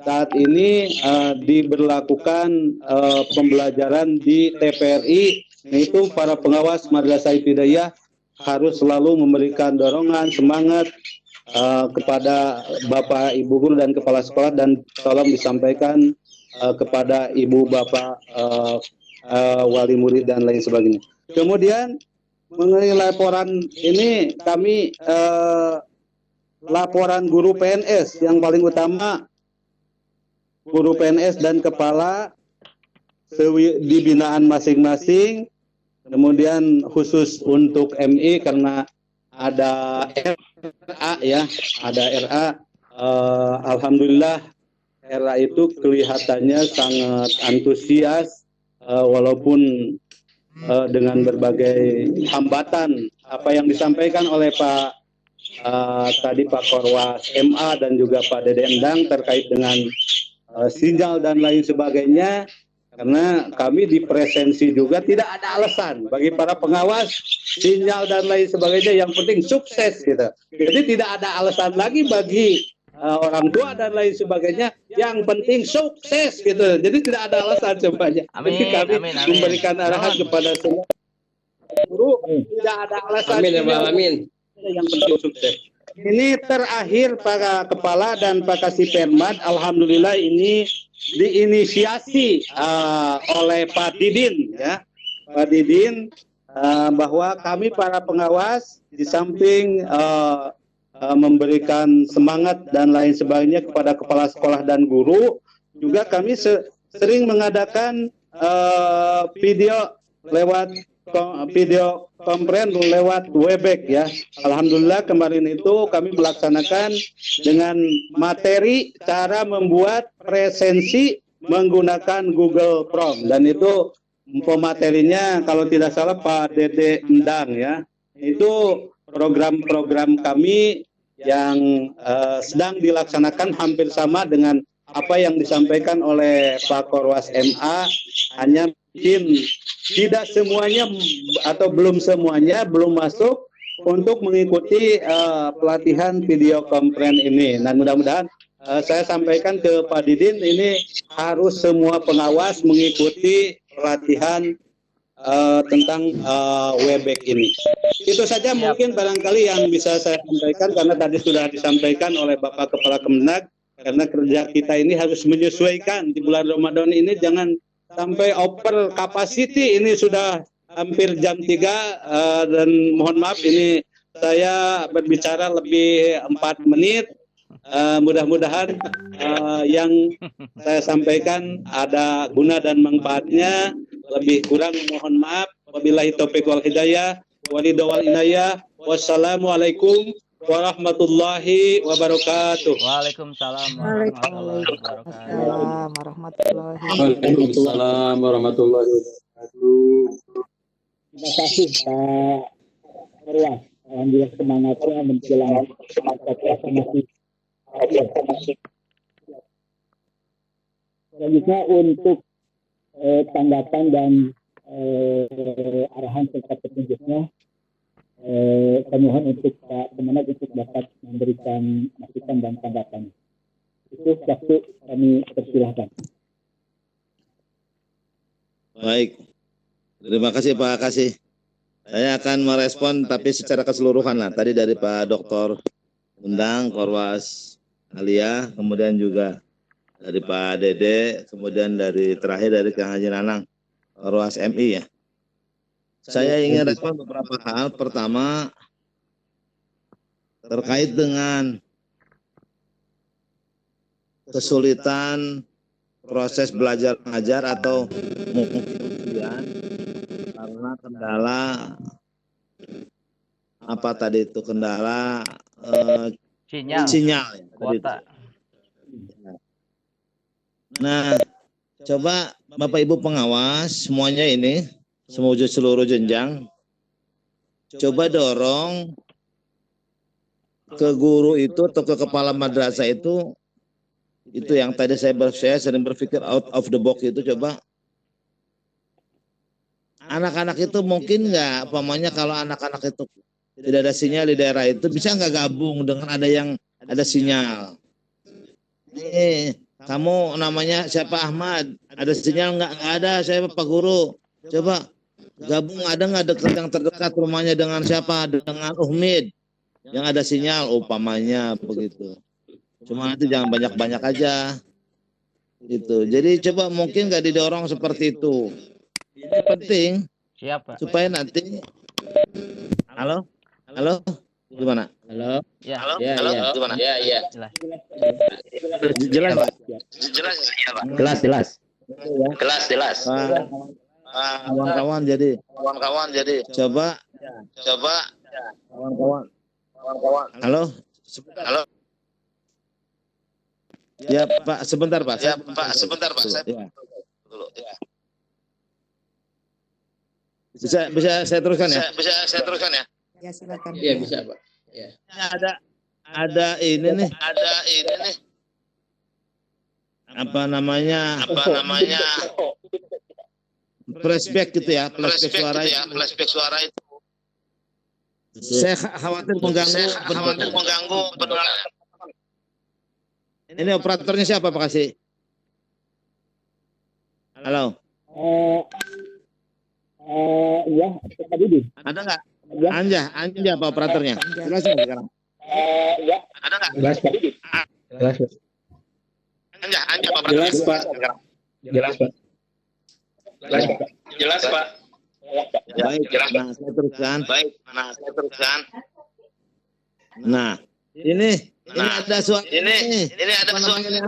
saat ini diberlakukan pembelajaran di TPRI, yaitu para pengawas Madrasah Ibtidaiyah harus selalu memberikan dorongan, semangat kepada Bapak Ibu guru dan kepala sekolah, dan tolong disampaikan kepada Ibu Bapak wali murid dan lain sebagainya. Kemudian mengenai laporan ini, kami laporan guru PNS yang paling utama, guru PNS dan kepala di binaan masing-masing. Kemudian khusus untuk MI karena ada RA ya, ada RA. Alhamdulillah RA itu kelihatannya sangat antusias walaupun dengan berbagai hambatan apa yang disampaikan oleh Pak tadi Pak Korwas MA dan juga Pak Dede Endang terkait dengan sinyal dan lain sebagainya. Karena kami di presensi juga tidak ada alasan bagi para pengawas, sinyal dan lain sebagainya, yang penting sukses gitu. Jadi tidak ada alasan lagi bagi orang tua dan lain sebagainya, yang penting sukses gitu. Jadi tidak ada alasan semuanya. Jadi kami memberikan arahan kepada semua guru, tidak ada alasan. Amin. Yang penting sukses. Ini terakhir para kepala dan Pak Kasih Permad, alhamdulillah ini diinisiasi oleh Pak Didin ya, Pak Didin, bahwa kami para pengawas di samping memberikan semangat dan lain sebagainya kepada kepala sekolah dan guru, juga kami sering mengadakan video konferen lewat Webex ya. Alhamdulillah kemarin itu kami melaksanakan dengan materi cara membuat presensi menggunakan Google Form, dan itu pematerinya kalau tidak salah Pak Dede Endang ya. Itu program-program kami yang sedang dilaksanakan hampir sama dengan apa yang disampaikan oleh Pak Korwas MA, hanya mungkin tidak semuanya atau belum semuanya belum masuk untuk mengikuti pelatihan video konferen ini. Dan mudah-mudahan saya sampaikan ke Pak Didin, ini harus semua pengawas mengikuti pelatihan tentang Webex ini. Itu saja mungkin barangkali yang bisa saya sampaikan, karena tadi sudah disampaikan oleh Bapak Kepala Kemenag, karena kerja kita ini harus menyesuaikan di bulan Ramadan ini, jangan sampai over capacity. Ini sudah hampir jam 3 dan mohon maaf ini saya berbicara lebih 4 menit. Mudah-mudahan yang saya sampaikan ada guna dan manfaatnya. Lebih kurang mohon maaf. Wabillahi taufiq wal hidayah. Walidawal wal inayah. Wassalamualaikum warahmatullahi wabarakatuh. Waalaikumsalam warahmatullahi wabarakatuh. Waalaikumsalam warahmatullahi wabarakatuh. Terima kasih Pak Korwas. Alhamdulillah semangatnya menjelang masih. Selanjutnya untuk tanggapan dan arahan serta petunjuknya, kami mohon untuk Pak Kemenag untuk dapat memberikan masukan dan tanggapan. Itu waktu kami persilahkan. Baik, terima kasih Pak Kasih. Saya akan merespon tapi secara keseluruhan lah. Tadi dari Pak Dr. Undang, Korwas Alia, kemudian juga dari Pak Dede, kemudian dari terakhir dari Kang Haji Nanang, Korwas MI ya. Saya ingin respon beberapa hal. Pertama, terkait dengan kesulitan proses belajar mengajar atau mungkin ujian karena kendala apa tadi itu kendala sinyal ya, kuota. Nah, coba Bapak Ibu pengawas semuanya ini seluruh jenjang coba dorong ke guru itu atau ke kepala madrasah itu yang tadi saya sering berpikir out of the box itu, coba anak-anak itu mungkin nggak, pamannya kalau anak-anak itu tidak ada sinyal di daerah itu bisa nggak gabung dengan ada sinyal. Kamu namanya siapa, Ahmad, ada sinyal nggak? Nggak ada, saya Pak Guru. Coba gabung, ada nggak dekat yang terdekat rumahnya dengan siapa? Dengan Uhmid yang ada sinyal, umpamanya begitu. Cuma nanti jangan banyak-banyak aja gitu. Jadi coba mungkin nggak didorong seperti itu. Ini penting. Siapa? Supaya nanti halo gimana? Halo. Ya. Halo. Ya, Halo. ya. Gimana? Ya, ya. Jelas. Jelas. Jelas. Kawan-kawan jadi coba kawan-kawan. Halo. Ya Pak, sebentar Pak. Saya dulu. Ya. Bisa saya teruskan ya? Ya, silakan. Iya, bisa, Pak. Ya. Ada ini nih. Apa namanya? Flashback gitu ya, flashback suara itu. Saya khawatir mengganggu pendengar. Ini operatornya siapa Pak Kasih? Halo. Ya, Pak Didi. Ada nggak? Anja apa operatornya? Jelasin sekarang. Ya. Ada nggak? Jelas, Pak. Jelas, Pak. Anja apa operatornya? Jelas, Pak. Baik, nah saya teruskan. Nah, ini ada suara ini ada suara ini.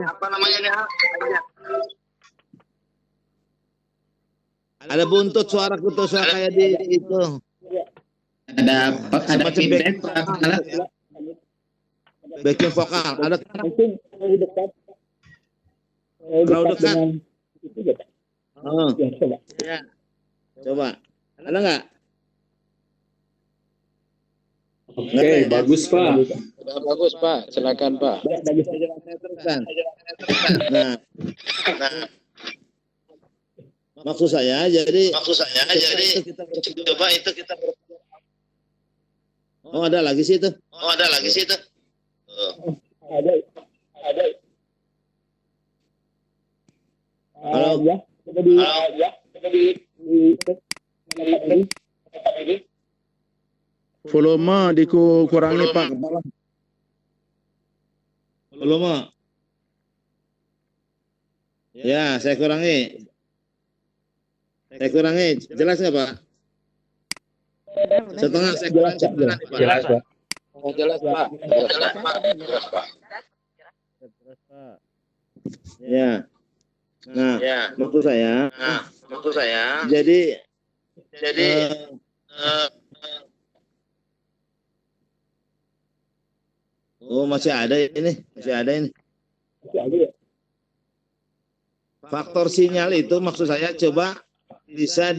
Apa namanya nih? Ada buntut suara kayak di itu. Ada feedback, Pak. Backing vokal. Ada Mungkin terlalu dekat. Oh, Ya, coba. ya. Coba. Ada nggak? Oke, bagus Pak. Bagus, Pak. Silakan, Pak. Saya teruskan. Nah, maksud saya jadi coba itu kita Oh, ada lagi sih itu. Ada. Halo. Ya, coba di Volume dikurangi Pak. Volume. Ya, saya kurangi. Jelas nggak Pak? Setengah saya kurangi setengah nih, Pak. Jelas, Pak. Jelas Pak. Ya. Nah, maksud saya. Jadi masih ada ini. Faktor sinyal itu maksud saya coba bisa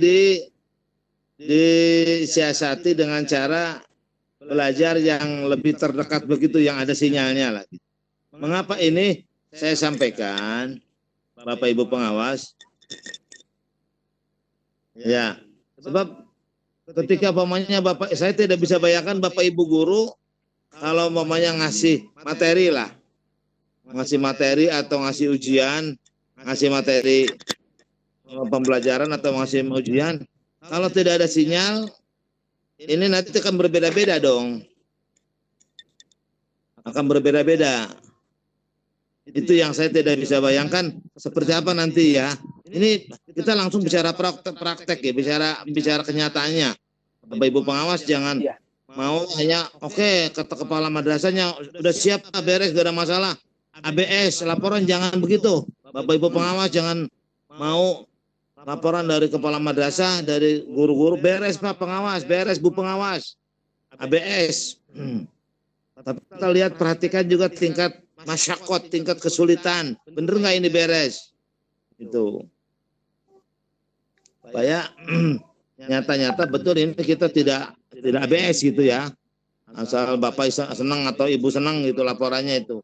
disiasati dengan cara belajar yang lebih terdekat begitu, yang ada sinyalnya lagi. Mengapa ini saya sampaikan, Bapak Ibu pengawas? Ya, sebab ketika pamannya Bapak, saya tidak bisa bayangkan Bapak Ibu guru kalau mamanya ngasih materi atau ngasih ujian, ngasih materi pembelajaran atau ngasih ujian, kalau tidak ada sinyal, ini nanti akan berbeda-beda dong. Akan berbeda-beda. Itu yang saya tidak bisa bayangkan seperti apa nanti ya. Ini kita langsung bicara praktek ya, bicara kenyataannya. Bapak Ibu pengawas jangan mau hanya kata kepala madrasahnya udah siap, beres, gak ada masalah. ABS laporan, jangan begitu. Bapak Ibu pengawas jangan mau laporan dari kepala madrasah, dari guru-guru, beres Pak pengawas, beres Bu pengawas, ABS. Tapi kita lihat, perhatikan juga tingkat masyakot, tingkat kesulitan. Bener nggak ini beres? Itu. Supaya nyata-nyata betul ini kita tidak ABS gitu ya. Asal Bapak senang atau Ibu senang gitu laporannya itu.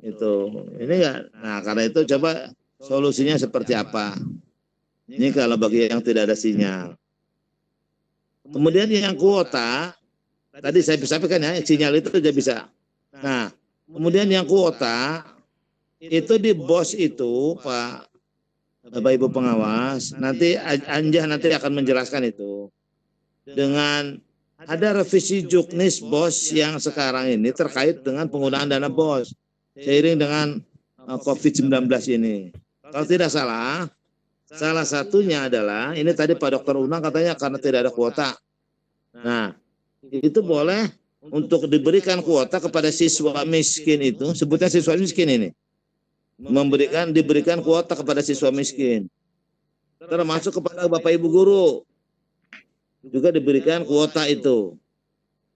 Ini enggak. Nah, karena itu coba solusinya seperti apa? Ini kalau bagi yang tidak ada sinyal. Kemudian yang kuota, tadi saya sampaikan ya, sinyal itu sudah bisa. Nah, kemudian yang kuota itu di BOS itu, Pak Bapak Ibu pengawas, nanti Anjah nanti akan menjelaskan itu. Dengan ada revisi juknis BOS yang sekarang ini terkait dengan penggunaan dana BOS seiring dengan COVID-19 ini. Kalau tidak salah satunya adalah ini tadi Pak Dokter Unang katanya karena tidak ada kuota. Nah, itu boleh untuk diberikan kuota kepada siswa miskin itu, sebutnya siswa miskin ini. Diberikan kuota kepada siswa miskin. Termasuk kepada Bapak Ibu guru. Juga diberikan kuota itu.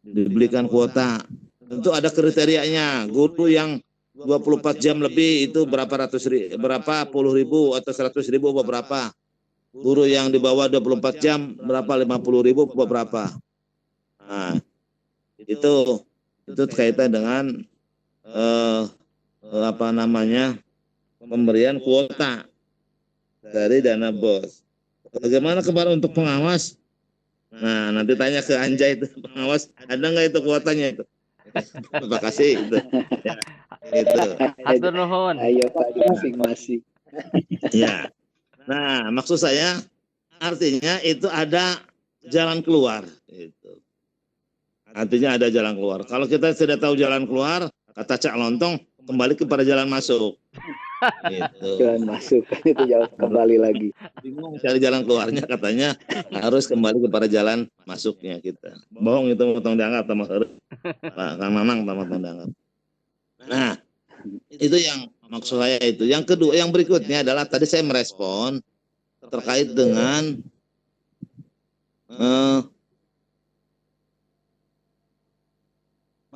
Diberikan kuota. Tentu ada kriterianya. Guru yang 24 jam lebih itu berapa puluh ribu atau 100 ribu beberapa. Guru yang di bawah 24 jam berapa 50 ribu beberapa. Nah, itu kaitan dengan pemberian kuota dari dana BOS. Bagaimana kemarin untuk pengawas? Nah, nanti tanya ke Anjay itu pengawas, ada nggak itu kuotanya itu? Terima kasih itu. Ya, itu. Hatur nuhun. Ayo Pak masing-masing. Ya. Nah, maksud saya artinya itu ada jalan keluar. Itu. Artinya ada jalan keluar. Kalau kita tidak tahu jalan keluar, kata Cak Lontong, kembali kepada jalan masuk. Gitu. Jalan masuk itu jauh kembali lagi. Bingung cari jalan keluarnya, katanya harus kembali kepada jalan masuknya kita. Bohong itu motong dianggap sama Pak Kang Mamang motong dianggap. Nah, itu yang maksud saya itu. Yang kedua, yang berikutnya adalah tadi saya merespon terkait dengan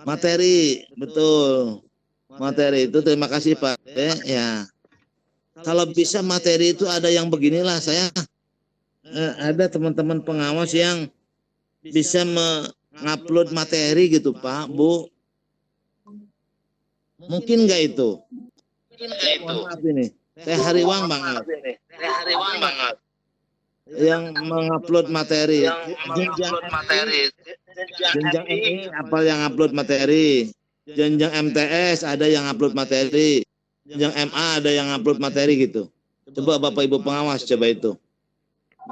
materi, betul. Materi itu terima kasih Pak. Ya. Kalau bisa materi itu ada yang beginilah, saya ada teman-teman pengawas yang bisa mengupload materi gitu Pak, Bu. Mungkin nggak itu? Maaf ini. Saya hariwang banget. Yang mengupload materi. Jenjang ini apa yang upload materi? Jenjang MTS ada yang upload materi, jenjang MA ada yang upload materi gitu. Coba Bapak Ibu pengawas coba itu.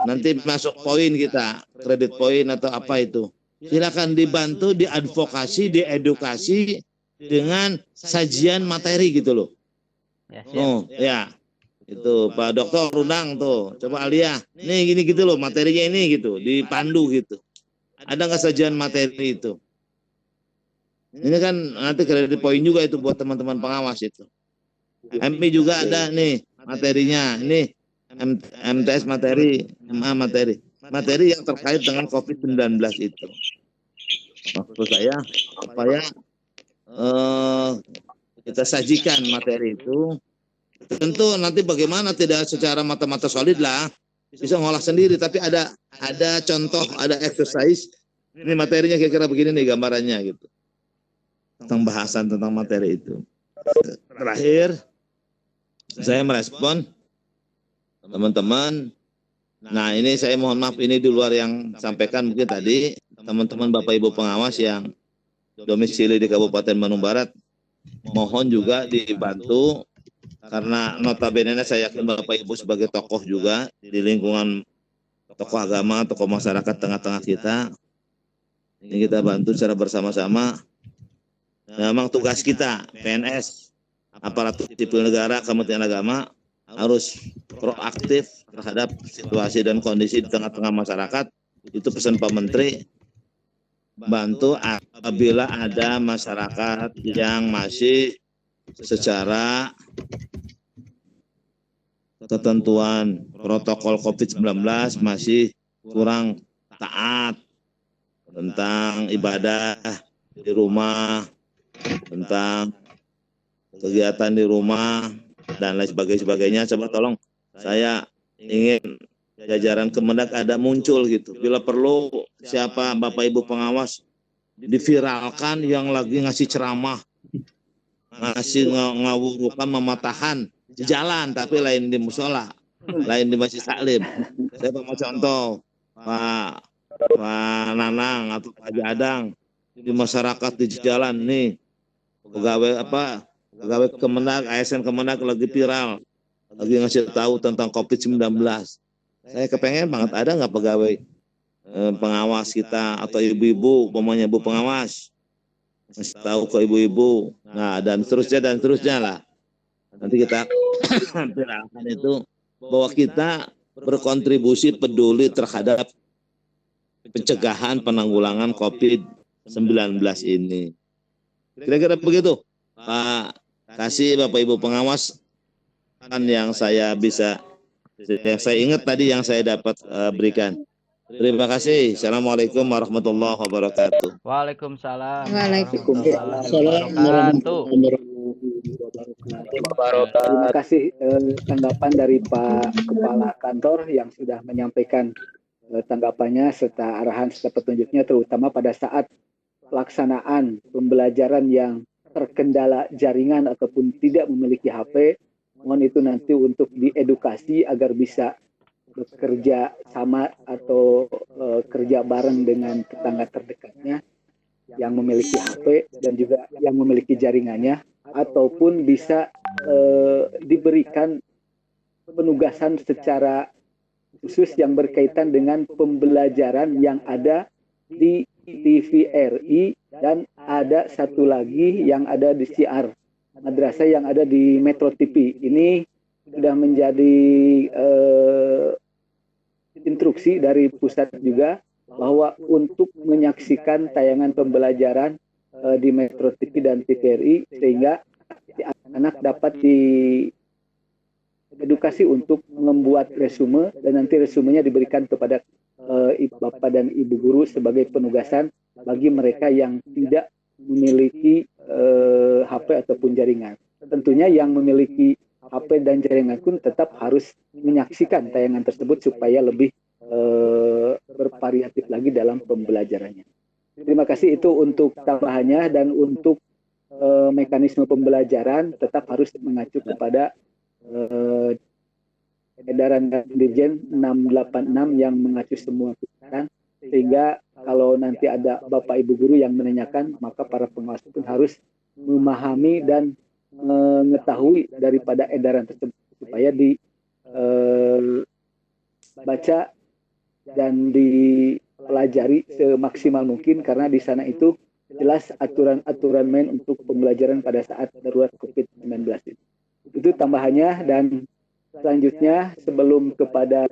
Nanti masuk poin kita, kredit poin atau apa itu. Silakan dibantu, diadvokasi, diedukasi dengan sajian materi gitu loh. Oh ya, itu Pak Dokter Unang tuh, coba Alia, nih gini gitu loh materinya ini gitu, dipandu gitu. Ada nggak sajian materi itu? Ini kan nanti kredit poin juga itu buat teman-teman pengawas itu. MI juga ada nih materinya. Ini MTS materi, MA materi. Materi yang terkait dengan COVID-19 itu. Maksud saya supaya kita sajikan materi itu. Tentu nanti bagaimana tidak secara mata-mata solid lah. Bisa ngolah sendiri, tapi ada contoh, ada exercise. Ini materinya kira-kira begini nih gambarannya gitu. Tentang bahasan tentang materi itu. Terakhir, saya merespon teman-teman. Nah, ini saya mohon maaf ini di luar yang sampaikan mungkin tadi teman-teman Bapak Ibu pengawas yang domisili di Kabupaten Bandung Barat, mohon juga dibantu karena notabene saya yakin Bapak Ibu sebagai tokoh juga di lingkungan tokoh agama, tokoh masyarakat tengah-tengah kita. Ini kita bantu secara bersama-sama. Memang tugas kita, PNS, aparatur sipil negara, Kementerian Agama, harus proaktif terhadap situasi dan kondisi di tengah-tengah masyarakat. Itu pesan Pak Menteri. Bantu apabila ada masyarakat yang masih secara ketentuan protokol COVID-19 masih kurang taat tentang ibadah di rumah, tentang kegiatan di rumah, dan lain sebagainya. Coba tolong, saya ingin jajaran Kemendag ada muncul gitu. Bila perlu, siapa Bapak Ibu pengawas, diviralkan yang lagi ngasih ceramah, ngasih ngawurukan, mematahan di jalan, tapi lain di musola, lain di Masjid Taklim. Saya mau contoh, Pak Nanang atau Pak Jadang, di masyarakat di jalan nih, pegawai Kemendag, ASN Kemendag lagi viral, lagi ngasih tahu tentang COVID-19. Saya kepengen banget ada nggak pegawai pengawas kita atau ibu-ibu, umpamanya ibu pengawas, ngasih tahu ke ibu-ibu, nah dan seterusnya lah. Nanti kita viralkan itu bahwa kita berkontribusi peduli terhadap pencegahan penanggulangan COVID-19 ini. Kira-kira begitu, Pak Kasih, Bapak Ibu pengawas, kan yang saya ingat tadi yang saya dapat berikan. Terima kasih. Assalamualaikum warahmatullahi wabarakatuh. Waalaikumsalam. Terima kasih tanggapan dari Pak Kepala Kantor yang sudah menyampaikan tanggapannya serta arahan serta petunjuknya, terutama pada saat pelaksanaan pembelajaran yang terkendala jaringan ataupun tidak memiliki HP. Mohon itu nanti untuk diedukasi agar bisa bekerja sama atau kerja bareng dengan tetangga terdekatnya yang memiliki HP dan juga yang memiliki jaringannya, ataupun bisa diberikan penugasan secara khusus yang berkaitan dengan pembelajaran yang ada di TVRI, dan ada satu lagi yang ada di siar madrasah yang ada di Metro TV. Ini sudah menjadi instruksi dari pusat juga bahwa untuk menyaksikan tayangan pembelajaran di Metro TV dan TVRI, sehingga anak dapat diedukasi untuk membuat resume, dan nanti resumenya diberikan kepada Bapak dan Ibu guru sebagai penugasan bagi mereka yang tidak memiliki HP ataupun jaringan. Tentunya yang memiliki HP dan jaringan pun tetap harus menyaksikan tayangan tersebut supaya lebih bervariatif lagi dalam pembelajarannya. Terima kasih, itu untuk tambahannya. Dan untuk mekanisme pembelajaran tetap harus mengacu kepada edaran Dirjen 686 yang mengacu semua kegiatan, sehingga kalau nanti ada Bapak Ibu guru yang menanyakan, maka para pengawas pun harus memahami dan mengetahui daripada edaran tersebut supaya dibaca dan dipelajari semaksimal mungkin, karena di sana itu jelas aturan-aturan main untuk pembelajaran pada saat darurat COVID-19 itu. Itu tambahannya. Dan selanjutnya, sebelum kepada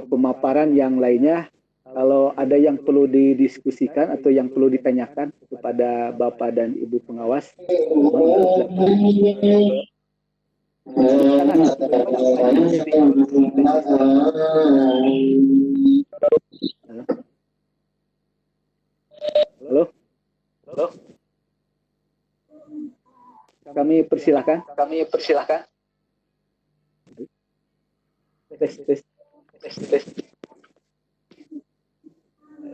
pemaparan yang lainnya, kalau ada yang perlu didiskusikan atau yang perlu ditanyakan kepada Bapak dan Ibu pengawas, halo. Kami persilahkan. Tes.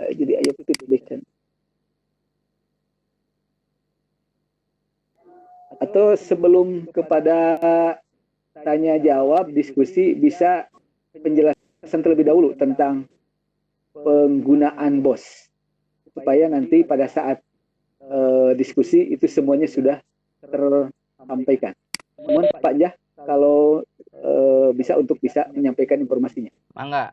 Jadi ayo tuliskan. Atau sebelum kepada tanya jawab diskusi, bisa penjelasan terlebih dahulu tentang penggunaan BOS, supaya nanti pada saat diskusi itu semuanya sudah tersampaikan. Mohon Pak Jah, kalau bisa menyampaikan informasinya. Mangga.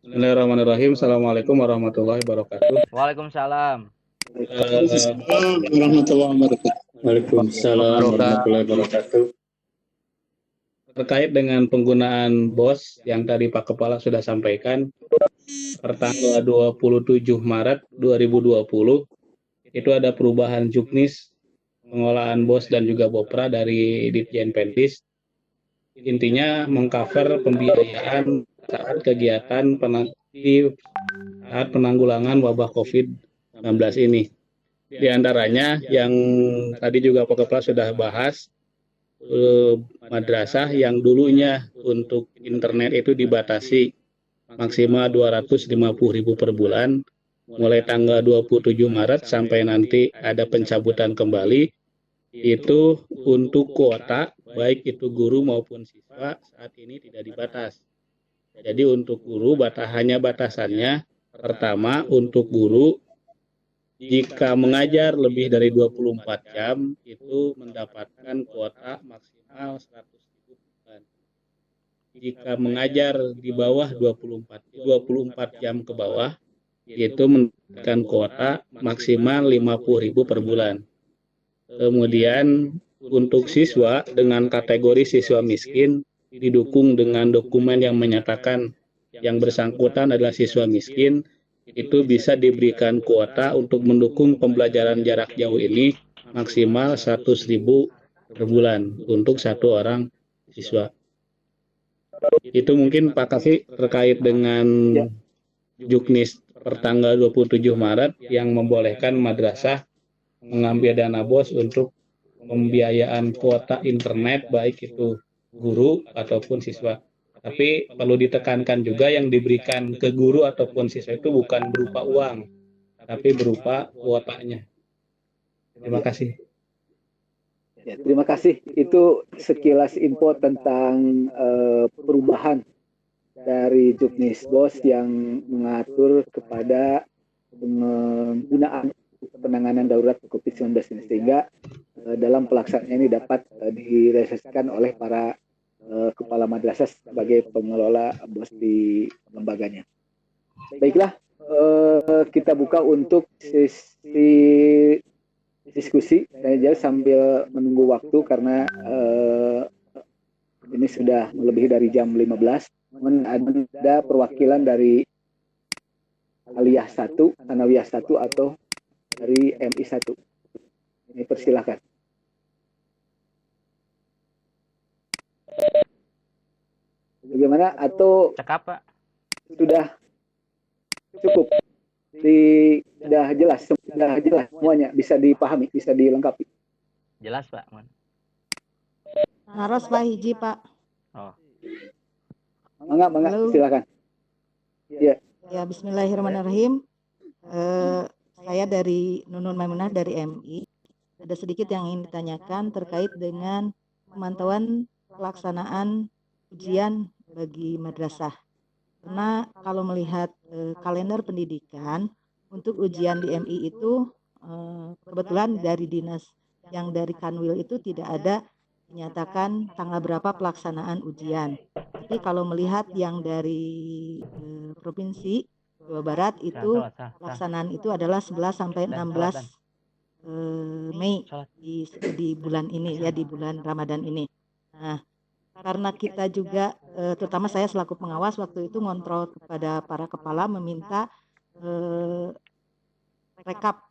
Bismillahirrahmanirrahim. Assalamualaikum warahmatullahi wabarakatuh. Waalaikumsalam. warahmatullahi wabarakatuh. Waalaikumsalam warahmatullahi wabarakatuh. Terkait dengan penggunaan BOS yang tadi Pak Kepala sudah sampaikan, per tanggal 27 Maret 2020 itu ada perubahan juknis pengolahan BOS dan juga BOPRA dari Ditjen Pentis. Intinya mengcover pembiayaan saat kegiatan saat penanggulangan wabah COVID-19 ini. Di antaranya yang tadi juga Pak Kepala sudah bahas, madrasah yang dulunya untuk internet itu dibatasi maksimal 250.000 per bulan, mulai tanggal 27 Maret sampai nanti ada pencabutan kembali, itu untuk kuota, baik itu guru maupun siswa, saat ini tidak dibatas. Jadi untuk guru hanya batasannya, pertama untuk guru, jika mengajar lebih dari 24 jam, itu mendapatkan kuota maksimal 100.000 bulan. Jika mengajar di bawah 24 jam ke bawah, itu mendapatkan kuota maksimal 50.000 per bulan. Kemudian untuk siswa dengan kategori siswa miskin, didukung dengan dokumen yang menyatakan yang bersangkutan adalah siswa miskin, itu bisa diberikan kuota untuk mendukung pembelajaran jarak jauh ini maksimal 100.000 per bulan untuk satu orang siswa. Itu mungkin Pak Kasih terkait dengan juknis per tanggal 27 Maret yang membolehkan madrasah mengambil dana BOS untuk pembiayaan kuota internet baik itu guru ataupun siswa. Tapi perlu ditekankan juga yang diberikan ke guru ataupun siswa itu bukan berupa uang, tapi berupa kuotanya. Terima kasih. Ya, terima kasih. Itu sekilas info tentang perubahan dari juknis BOS yang mengatur kepada penggunaan penanganan darurat COVID-19 ini, sehingga dalam pelaksanaannya ini dapat direalisasikan oleh para kepala madrasah sebagai pengelola BOS di lembaganya. Baiklah, kita buka untuk sesi diskusi sambil menunggu waktu karena ini sudah melebihi dari jam 15. Ada perwakilan dari Aliyah 1, Sanawiyah 1 atau dari MI 1. Ini persilahkan. Bagaimana atau cekap Pak? Sudah cukup? Sudah jelas semuanya, bisa dipahami, bisa dilengkapi. Jelas Pak. Harus Pak hiji Pak. Oh. Mangga, silakan. Ya. Ya, Bismillahirrahmanirrahim. Saya dari Nunun Maimunah dari MI. Ada sedikit yang ingin ditanyakan terkait dengan pemantauan pelaksanaan ujian bagi madrasah. Karena kalau melihat kalender pendidikan untuk ujian di MI itu kebetulan dari dinas yang dari Kanwil itu tidak ada dinyatakan tanggal berapa pelaksanaan ujian. Tapi kalau melihat yang dari provinsi Jawa Barat itu pelaksanaan itu adalah 11 sampai 16 Mei di bulan ini ya, di bulan Ramadan ini. Nah, karena kita juga terutama saya selaku pengawas waktu itu ngontrol kepada para kepala meminta rekap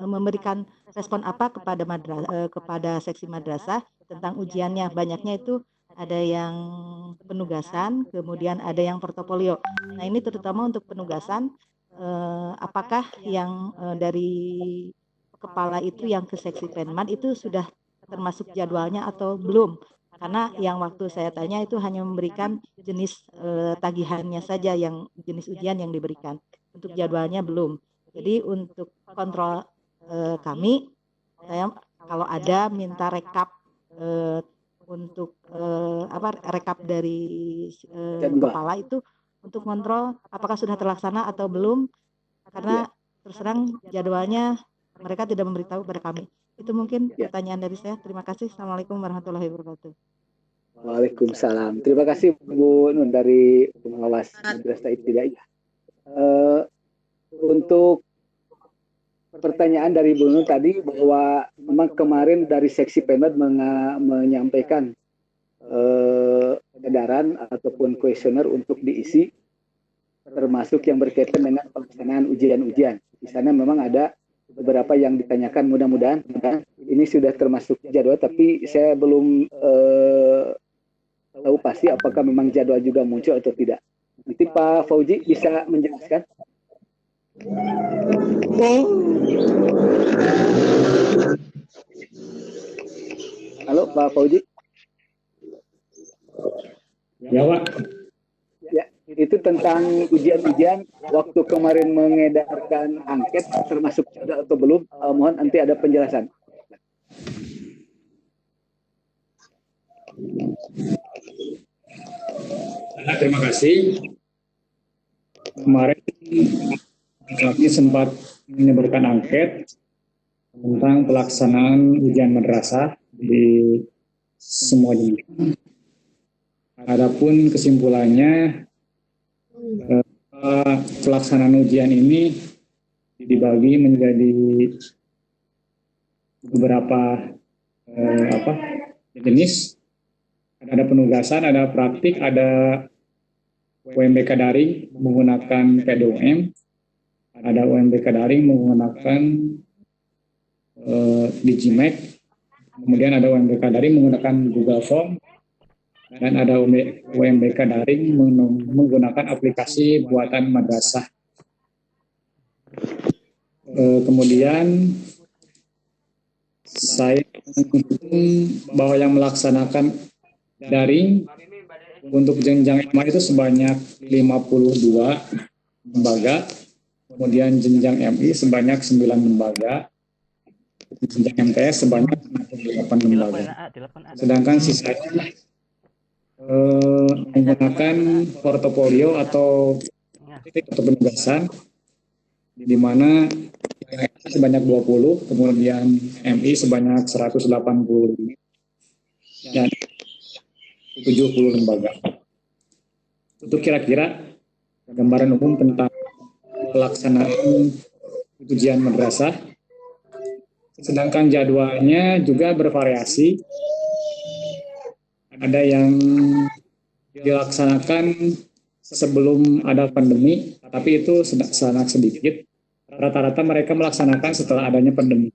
memberikan respon apa kepada kepada seksi madrasah tentang ujiannya. Banyaknya itu ada yang penugasan, kemudian ada yang portofolio. Nah, ini terutama untuk penugasan apakah yang dari kepala itu yang ke seksi Penman itu sudah termasuk jadwalnya atau belum? Karena yang waktu saya tanya itu hanya memberikan jenis tagihannya saja, yang jenis ujian yang diberikan. Untuk jadwalnya belum. Jadi untuk kontrol kami, saya kalau ada minta rekap untuk rekap dari kepala itu untuk kontrol apakah sudah terlaksana atau belum. Karena terus terang jadwalnya mereka tidak memberitahu kepada kami. Itu mungkin Ya. pertanyaan dari saya. Terima kasih. Assalamualaikum warahmatullahi wabarakatuh. Waalaikumsalam. Terima kasih Bu Nun dari pengawas Madrasah Ibtidaiyah. Untuk pertanyaan dari Bu Nun tadi bahwa memang kemarin dari seksi Pemda menyampaikan edaran ataupun kuesioner untuk diisi, termasuk yang berkaitan dengan pelaksanaan ujian-ujian. Di sana memang ada beberapa yang ditanyakan, mudah-mudahan ini sudah termasuk jadwal, tapi saya belum tahu pasti apakah memang jadwal juga muncul atau tidak. Nanti Pak Fauji bisa menjelaskan. Halo Pak Fauji. Ya Pak. Ya, itu tentang ujian-ujian waktu kemarin mengedarkan angket termasuk jadwal atau belum. Mohon nanti ada penjelasan. Terima kasih. Kemarin kami sempat menyebarkan angket tentang pelaksanaan ujian madrasah di semua jenjang. Adapun kesimpulannya, pelaksanaan ujian ini dibagi menjadi beberapa jenis. Ada penugasan, ada praktik, ada UMBK daring menggunakan PDUM, ada UMBK daring menggunakan Digimac, kemudian ada UMBK daring menggunakan Google Form, dan ada UMBK daring menggunakan aplikasi buatan madrasah. Kemudian saya menghitung bahwa yang melaksanakan daring untuk jenjang MA itu sebanyak 52 lembaga, kemudian jenjang MI sebanyak 9 lembaga, jenjang MTS sebanyak 68 lembaga. Sedangkan sisanya menggunakan portofolio atau penugasan, di mana sebanyak 20, kemudian MI sebanyak 180 dan 70 lembaga. Itu kira-kira gambaran umum tentang pelaksanaan ujian madrasah. Sedangkan jadwalnya juga bervariasi. Ada yang dilaksanakan sebelum ada pandemi, tapi itu sangat sedikit. Rata-rata mereka melaksanakan setelah adanya pandemi.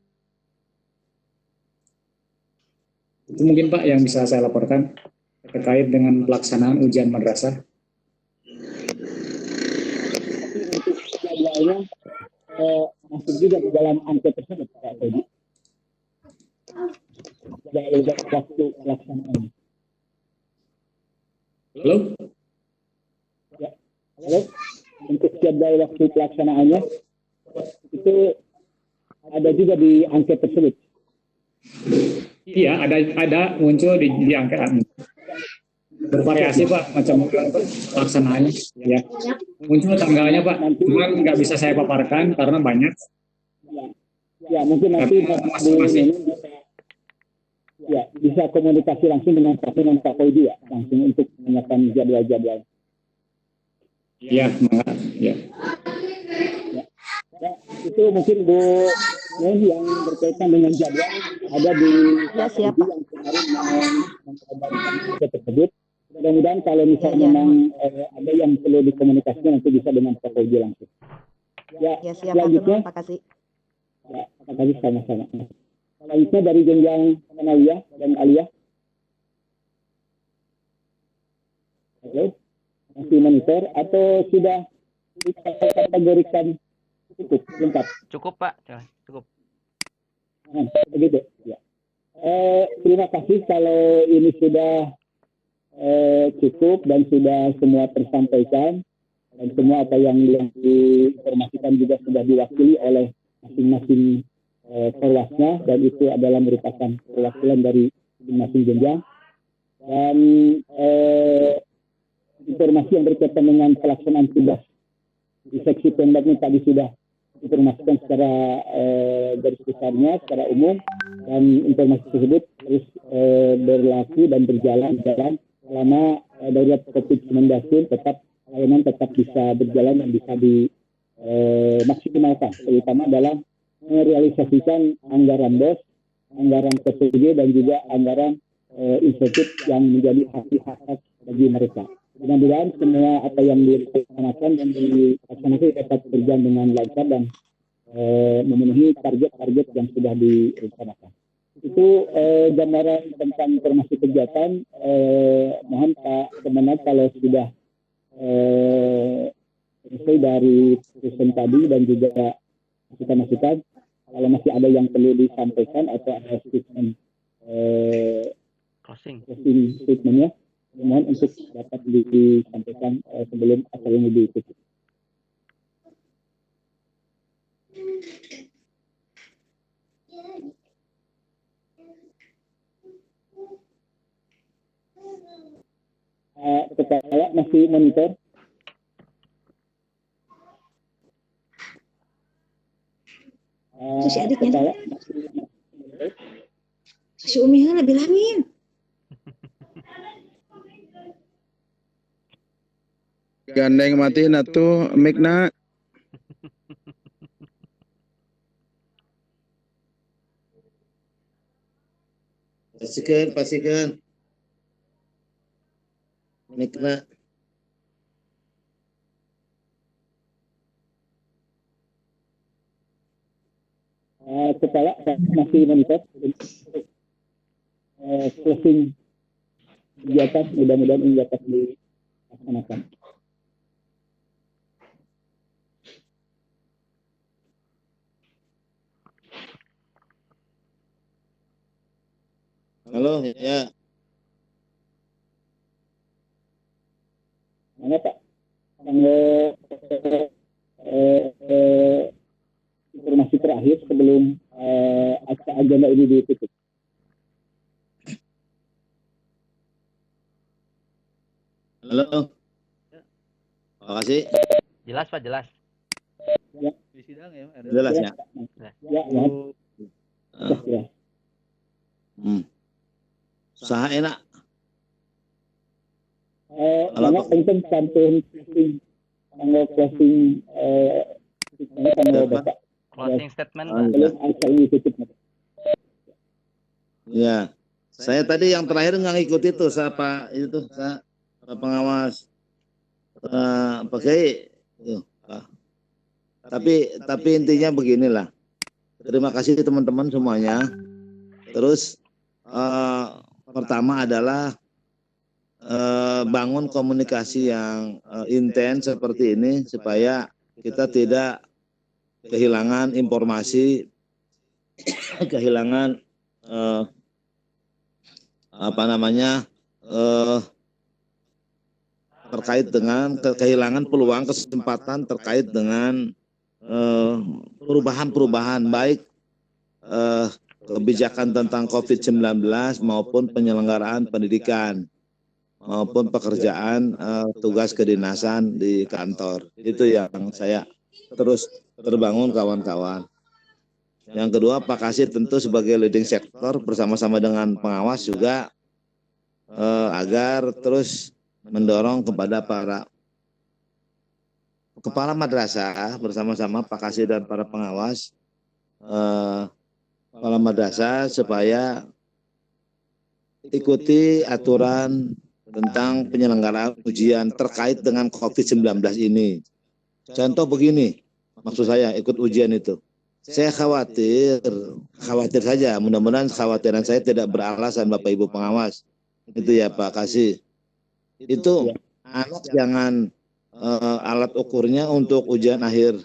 Itu mungkin Pak yang bisa saya laporkan terkait dengan pelaksanaan ujian madrasah. Untuk jadwalnya masuk juga di dalam angket tersebut Pak Teddy. Jadwal waktu pelaksanaan. Halo? Ya. Halo? Untuk jadwal waktu pelaksanaannya itu ada juga di angket tersebut. Iya, ada muncul di angket. Bervariasi Pak, macam pelaksanaannya. Ya. Muncul tanggalnya Pak, cuman nggak bisa saya paparkan karena banyak. Ya, mungkin nanti masing-masing. Ya, bisa komunikasi langsung dengan Pak Fauji ya, langsung untuk menyiapkan jadwal-jadwal. Ya, ya. Ya, itu mungkin Bu Nun yang berkaitan dengan jadwal ada di siapa yang kemarin mengkabarkan tersebut. Mudah-mudahan kalau misalnya memang ada yang perlu dikomunikasikan nanti bisa dengan Pak Fauji langsung. Ya, siap, selanjutnya. Terima kasih. Ya, terima kasih sama-sama. Selanjutnya dari jenjang Sanawiyah dan Aliyah. Halo, masih monitor atau sudah dikategorikan cukup lengkap? Cukup Pak, cukup. Begitu. Ya. Terima kasih kalau ini sudah cukup dan sudah semua tersampaikan dan semua apa yang diinformasikan juga sudah diwakili oleh masing-masing perwasnya, dan itu adalah merupakan perwakilan dari masing-masing jenjang. Dan informasi yang berkaitan dengan pelaksanaan tugas di seksi Pemda tadi sudah informasikan secara garis besarnya, secara umum, dan informasi tersebut terus berlaku dan berjalan selama darurat COVID-19 tetap layanan tetap bisa berjalan dan bisa dimaksimalkan, terutama dalam merealisasikan anggaran BOS, anggaran PPG, dan juga anggaran insentif yang menjadi hak bagi mereka. Mudah-mudahan semua apa yang dilaksanakan dan dilaksanakan dapat berjalan dengan lancar dan memenuhi target-target yang sudah direncanakan. Itu gambaran tentang informasi kegiatan. Mohon Pak Kemenag kalau sudah selesai dari presentasi tadi dan juga masukan-masukan, kalau masih ada yang perlu disampaikan atau ada statement closing statementnya, mohon untuk dapat disampaikan sebelum acara ini ditutup. Kepala masih monitor. Si adiknya si Umi lebih lamin. Gandeng matiin atuh mikna. Pastikan. Mikna. Kepala masih monitor. Closing kegiatan mudah-mudahan ini dapat dilaksanakan. Halo, ya. Mana Pak? Informasi terakhir sebelum agenda ini ditutup. Halo. Terima kasih. Jelas Pak, jelas. Ya. Di sidang ya. Jelas ya. Ya, ya. Saha enak. Karena penting sampai tanggal closing tanggal Bapak. Closing statement. Ya. Saya tadi yang terakhir nggak ngikut itu, siapa itu, saya pengawas pakai. Tapi intinya beginilah. Terima kasih teman-teman semuanya. Terus pertama adalah bangun komunikasi yang intens seperti ini supaya kita tidak kehilangan informasi, kehilangan terkait dengan kehilangan peluang kesempatan terkait dengan perubahan-perubahan baik kebijakan tentang COVID-19 maupun penyelenggaraan pendidikan maupun pekerjaan tugas kedinasan di kantor. Itu yang saya terus terbangun kawan-kawan. Yang kedua, Pak Kasih tentu sebagai leading sektor bersama-sama dengan pengawas juga agar terus mendorong kepada para kepala madrasah bersama-sama Pak Kasih dan para pengawas kepala madrasah supaya ikuti aturan tentang penyelenggaraan ujian terkait dengan COVID-19 ini. Contoh begini, maksud saya ikut ujian itu. Saya khawatir saja, mudah-mudahan kekhawatiran saya tidak beralasan Bapak Ibu pengawas. Itu ya Pak Kasih. Itu anak jangan alat ukurnya untuk ujian akhir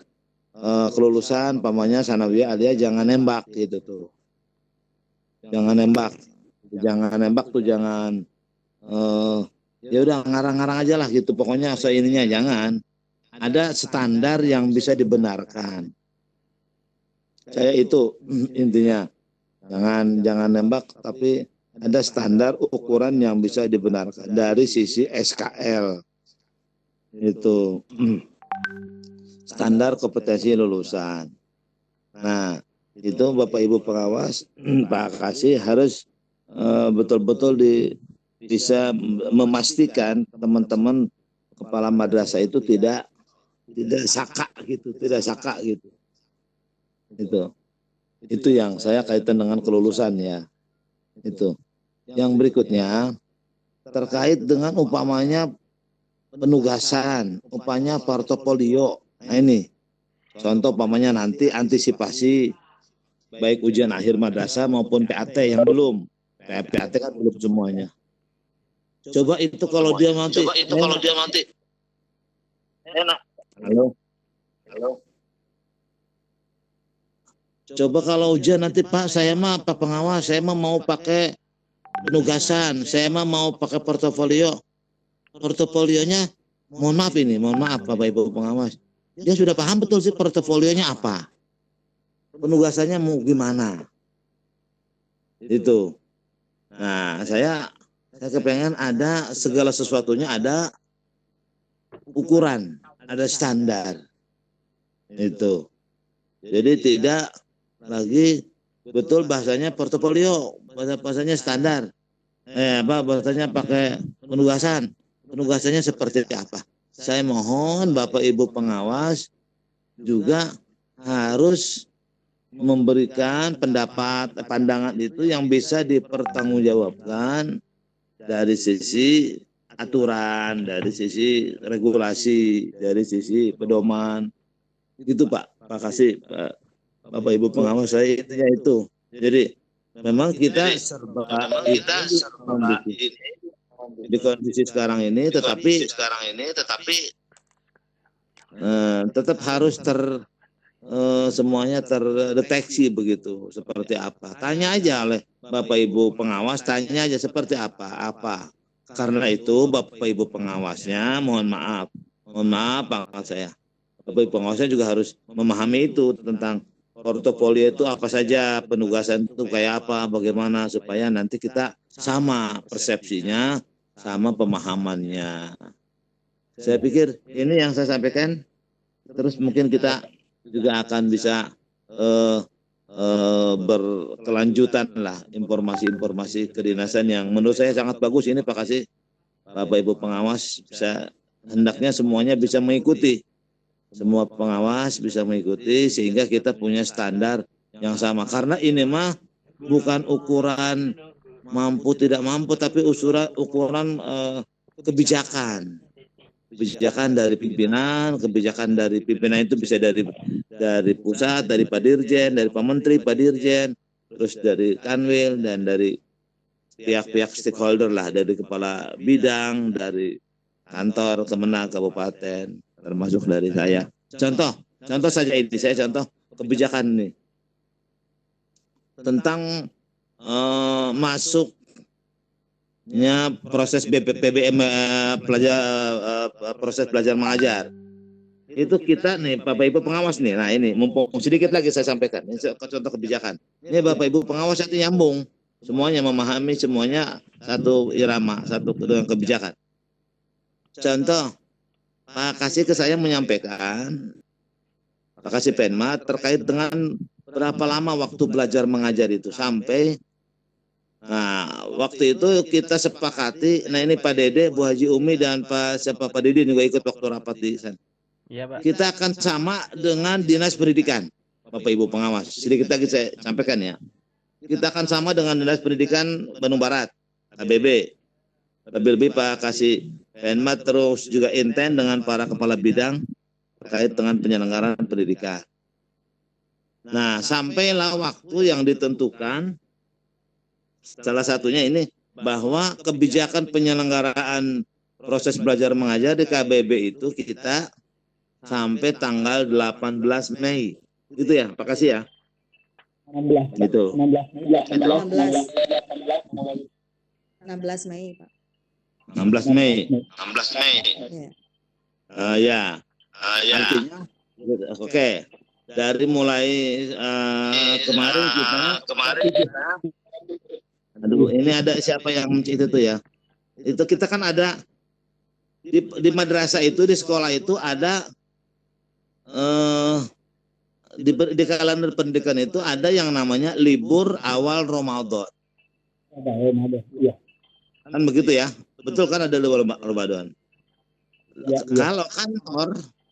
kelulusan, pamannya sanawiyah aliyah jangan nembak gitu tuh. Jangan nembak tuh jangan ya udah ngarang-ngarang aja lah gitu. Pokoknya seininya jangan. Ada standar yang bisa dibenarkan. Saya itu intinya. Jangan nembak tapi ada standar ukuran yang bisa dibenarkan dari sisi SKL. Itu. standar kompetensi lulusan. Nah, itu Bapak Ibu pengawas, Pak Kasih harus betul-betul bisa memastikan teman-teman kepala madrasah itu tidak saka gitu, Itu yang saya kaitan dengan kelulusan ya. Itu. Yang berikutnya terkait dengan umpamanya penugasan, umpamanya portofolio. Nah ini contoh umpamanya nanti antisipasi baik ujian akhir madrasah maupun PAT yang belum. PAT kan belum semuanya. Coba itu kalau dia nanti. Halo. Coba kalau ujian nanti Pak, saya mah Pak pengawas, saya mah mau pakai penugasan, saya mah mau pakai portofolio. Portofolionya, mohon maaf Bapak Ibu pengawas. Dia sudah paham betul sih portofolionya apa. Penugasannya mau gimana. Itu. Nah, saya kepengen ada segala sesuatunya ada ukuran, ada standar. Itu. Jadi tidak lagi betul bahasanya portofolio, bahasanya standar. Bahasanya pakai penugasan. Penugasannya seperti apa? Saya mohon Bapak Ibu pengawas juga harus memberikan pandangan itu yang bisa dipertanggungjawabkan dari sisi aturan, dari sisi regulasi, dari sisi pedoman. Gitu Pak Kasih, Bapak Ibu pengawas saya intinya itu. Jadi memang kita serba di kondisi sekarang ini, tetapi tetap harus semuanya terdeteksi begitu seperti apa. Tanya aja oleh Bapak Ibu pengawas, tanya aja seperti apa. Karena itu Bapak Ibu pengawasnya mohon maaf Pak saya. Bapak Ibu pengawasnya juga harus memahami itu tentang portofolio itu apa saja, penugasan itu kayak apa, bagaimana supaya nanti kita sama persepsinya, sama pemahamannya. Saya pikir ini yang saya sampaikan. Terus mungkin kita juga akan bisa berkelanjutan lah informasi-informasi kedinasan yang menurut saya sangat bagus ini Pak Kasih. Bapak Ibu pengawas hendaknya semuanya bisa mengikuti. Semua pengawas bisa mengikuti sehingga kita punya standar yang sama. Karena ini mah bukan ukuran mampu tidak mampu, tapi ukuran kebijakan. Kebijakan dari pimpinan, itu bisa dari pusat, dari Pak Dirjen, dari Pak Menteri, Pak Dirjen, terus dari Kanwil dan dari pihak-pihak stakeholder lah, dari kepala bidang, dari kantor Kemenang Kabupaten, termasuk dari saya. Contoh saja ini, saya contoh kebijakan ini tentang masuknya proses PBM proses belajar mengajar. Itu kita nih Bapak Ibu pengawas nih. Nah ini mumpung sedikit lagi saya sampaikan. Ini contoh kebijakan. Ini Bapak Ibu pengawas itu nyambung. Semuanya memahami, semuanya satu irama, satu dengan kebijakan. Contoh, Pak Kasih ke saya menyampaikan, Pak Kasih Penma terkait dengan berapa lama waktu belajar mengajar itu sampai. Nah, waktu itu kita sepakati. Nah ini Pak Dede, Bu Haji Umi dan Pak Dede juga ikut waktu rapat di sana. Iya, Pak. Kita akan sama dengan Dinas Pendidikan, Bapak Ibu pengawas. Sedikit lagi saya sampaikan ya. Kita akan sama dengan Dinas Pendidikan Bandung Barat, ABB. Lebih-lebih Pak Kasih Penma terus juga intent dengan para kepala bidang terkait dengan penyelenggaraan pendidikan. Nah, sampailah waktu yang ditentukan, salah satunya ini, bahwa kebijakan penyelenggaraan proses belajar mengajar di KBB itu kita sampai tanggal 18 Mei. Gitu ya, Pak Kasih ya? 16. Gitu. 16 Mei, Pak. 16 Mei. Ya. Artinya, oke. Dari mulai kemarin kita. Aduh, ini ada siapa yang itu tuh ya? Itu kita kan ada di madrasah itu, di sekolah itu ada di kalender pendidikan itu ada yang namanya libur awal Ramadan. Ada, iya. Kan begitu ya? Betul kan ada libur Ramadan. Ya, Kalau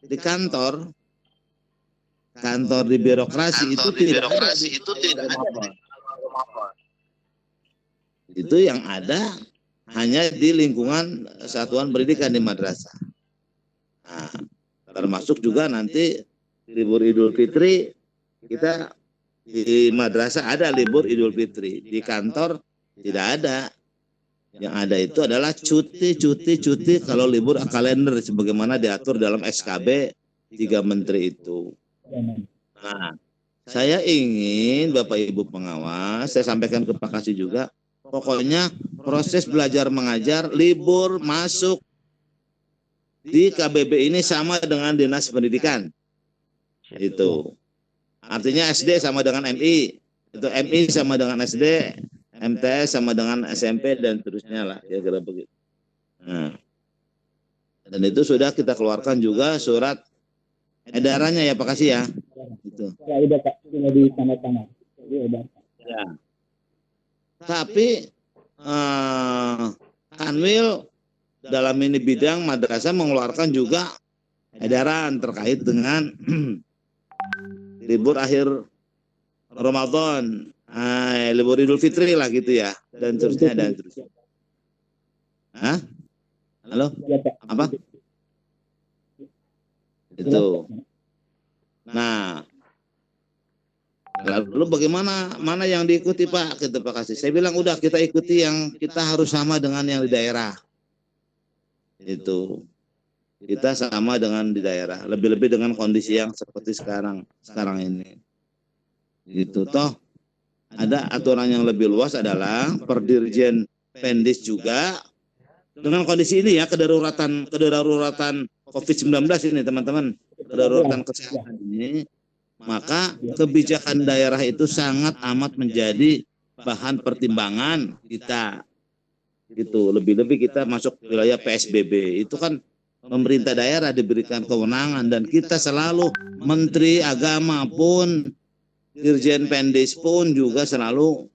di kantor di birokrasi itu tidak ada. Itu yang ada hanya di lingkungan satuan pendidikan di madrasah. Nah, termasuk juga nanti libur Idul Fitri, kita di madrasah ada libur Idul Fitri, di kantor tidak ada. Yang ada itu adalah cuti kalau libur kalender sebagaimana diatur dalam SKB 3 menteri itu. Nah, saya ingin Bapak Ibu pengawas, saya sampaikan ke Pak Kasih juga, pokoknya proses belajar mengajar libur masuk di KBB ini sama dengan Dinas Pendidikan. Itu. Artinya SD sama dengan MI. Itu MI sama dengan SD, MTS sama dengan SMP dan terusnya lah, kira-kira begitu. Nah, dan itu sudah kita keluarkan juga surat edarannya ya Pak Kasih ya. Gitu. Ya udah Pak, sudah ditandatangan. Ya. Tapi Kanwil dalam ini bidang madrasah mengeluarkan juga edaran terkait dengan libur akhir Ramadan, libur Idul Fitri lah gitu ya, dan terusnya. Hah? Halo? Apa? Itu. Nah, lalu bagaimana, mana yang diikuti Pak? Kita Pak Kasih. Saya bilang udah kita ikuti yang kita harus sama dengan yang di daerah. Itu. Kita sama dengan di daerah. Lebih-lebih dengan kondisi yang seperti sekarang ini. Gitu toh. Ada aturan yang lebih luas adalah Perdirjen Pendis juga dengan kondisi ini ya, kedaruratan COVID-19 ini teman-teman, kedaruratan kesehatan ini, maka kebijakan daerah itu sangat amat menjadi bahan pertimbangan kita. Gitu. Lebih-lebih kita masuk wilayah PSBB. Itu kan pemerintah daerah diberikan kewenangan dan kita selalu Menteri Agama pun, Dirjen Pendis pun juga selalu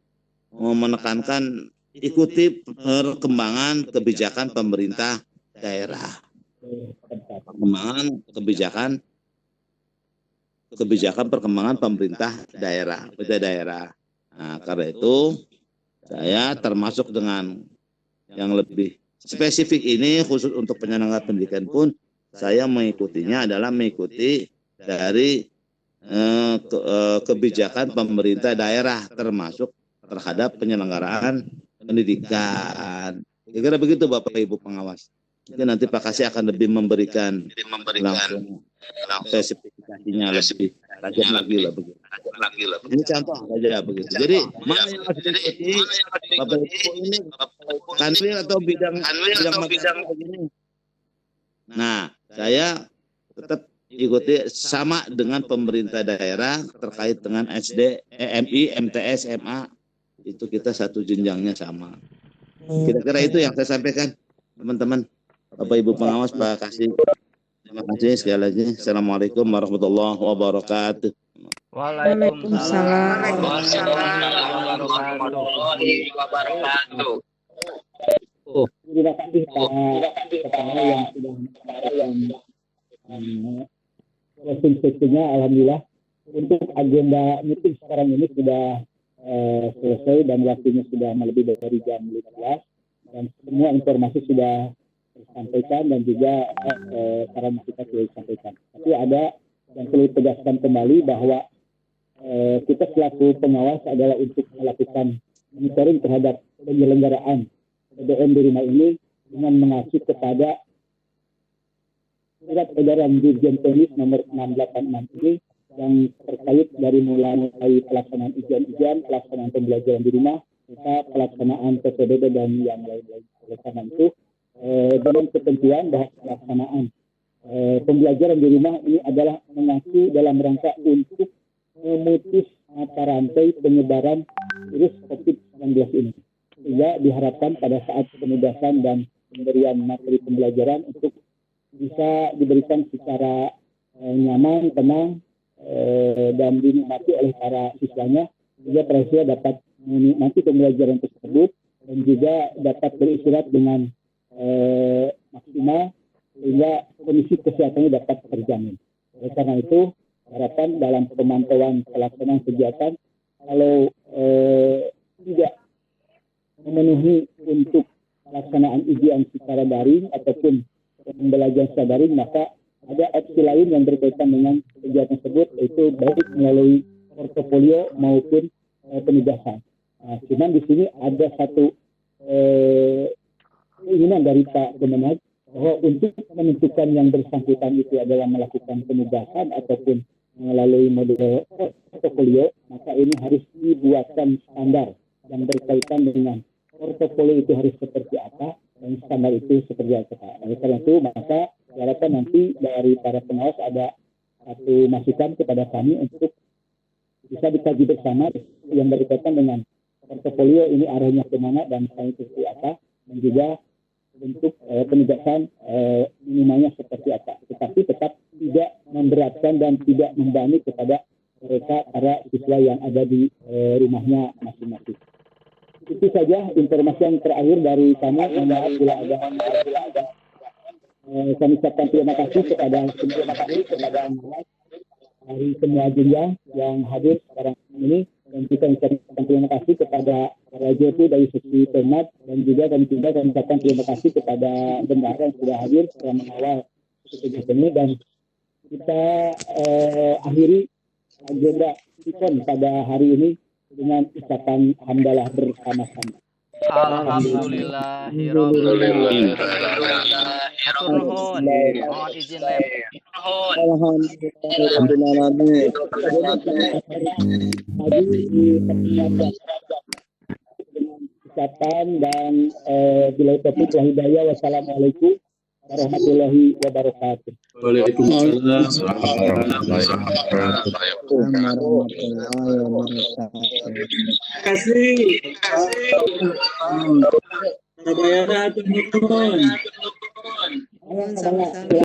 menekankan ikuti perkembangan kebijakan pemerintah daerah. Perkembangan kebijakan perkembangan pemerintah daerah. Nah, karena itu saya termasuk dengan yang lebih spesifik ini khusus untuk penyelenggara pendidikan pun saya mengikutinya adalah mengikuti dari kebijakan pemerintah daerah termasuk terhadap penyelenggaraan pendidikan. Kira-kira begitu Bapak Ibu pengawas. Mungkin nanti Pak Kasih akan lebih memberikan langsung spesifikasinya lebih tajam lagi lah begitu. Ini contoh saja begitu. Jadi mana yang harus diikuti Bapak Ibu ini Kanwil atau bidang begini. Nah, saya tetap ikuti sama dengan pemerintah daerah terkait dengan SD, MI, MTS, MA. Itu kita satu jenjangnya sama. Kira-kira itu yang saya sampaikan, teman-teman, Bapak Ibu pengawas, Pak Kasih. Terima kasih sekali lagi. Assalamualaikum warahmatullahi wabarakatuh. Waalaikumsalam warahmatullahi wabarakatuh. Terima kasih Pak Kepala yang sudah sesinya alhamdulillah untuk agenda meeting sekarang ini sudah selesai dan waktunya sudah lebih dari jam 15 dan semua informasi sudah disampaikan dan juga saran kita sudah disampaikan. Tapi ada yang perlu tegaskan kembali bahwa kita selaku pengawas adalah untuk melakukan monitoring terhadap penyelenggaraan PDM di rumah ini dengan mengacu kepada surat edaran Dirjen Pendis nomor 686 ini yang terkait dari mulai pelaksanaan ujian-ujian, pelaksanaan pembelajaran di rumah, serta pelaksanaan PPDB dan yang lain-lain. Oleh karena itu, dengan ketentuan bahwa pelaksanaan pembelajaran di rumah ini adalah mengacu dalam rangka untuk memutus mata rantai penyebaran virus COVID-19 ini. Sehingga diharapkan pada saat penugasan dan pemberian materi pembelajaran untuk bisa diberikan secara nyaman, tenang, dan dinikmati oleh para siswanya, sehingga para siswa dapat menikmati pembelajaran tersebut dan juga dapat beristirahat dengan maksimal sehingga kondisi kesehatannya dapat terjamin. Oleh karena itu, harapan dalam pemantauan pelaksanaan kegiatan kalau tidak memenuhi untuk pelaksanaan ujian secara daring ataupun pembelajaran secara daring, maka ada opsi lain yang berkaitan dengan kegiatan tersebut, yaitu baik melalui portofolio maupun penugasan. Nah, cuman di sini ada satu keinginan dari Pak Kemenag bahwa untuk menentukan yang bersangkutan itu adalah melakukan penugasan ataupun melalui model portofolio, maka ini harus dibuatkan standar yang berkaitan dengan portofolio itu harus seperti apa dan standar itu seperti apa. Oleh karena itu, maka diharapkan nanti dari para pengawas ada satu masukan kepada kami untuk bisa dikaji bersama yang berkaitan dengan portofolio ini arahnya kemana dan seperti apa, dan juga untuk penugasan minimalnya seperti apa, tetapi tetap tidak memberatkan dan tidak membebani kepada mereka para siswa yang ada di rumahnya masing-masing. Itu saja informasi yang terakhir dari kami. Bila ada kami ucapkan terima kasih kepada dari semua jenjang yang hadir sekarang ini, dan kita ucapkan terima kasih kepada Raja itu dari sisi Pemat, dan juga kami ucapkan terima kasih kepada bendahara yang sudah hadir setelah mengawal kegiatan ini, dan kita akhiri agenda Sikon pada hari ini dengan ucapan hamdalah bersama-sama. Alhamdulillahirobbilalamin. Hatur nuhun. Mohon izin lem. Alhamdulillahirobbilalamin. Ucapan dan bila taufiq wal hidayah. Wassalamualaikum warahmatullahi wabarakatuh. Waalaikumsalam warahmatullahi wabarakatuh. Terima kasih. Terima kasih.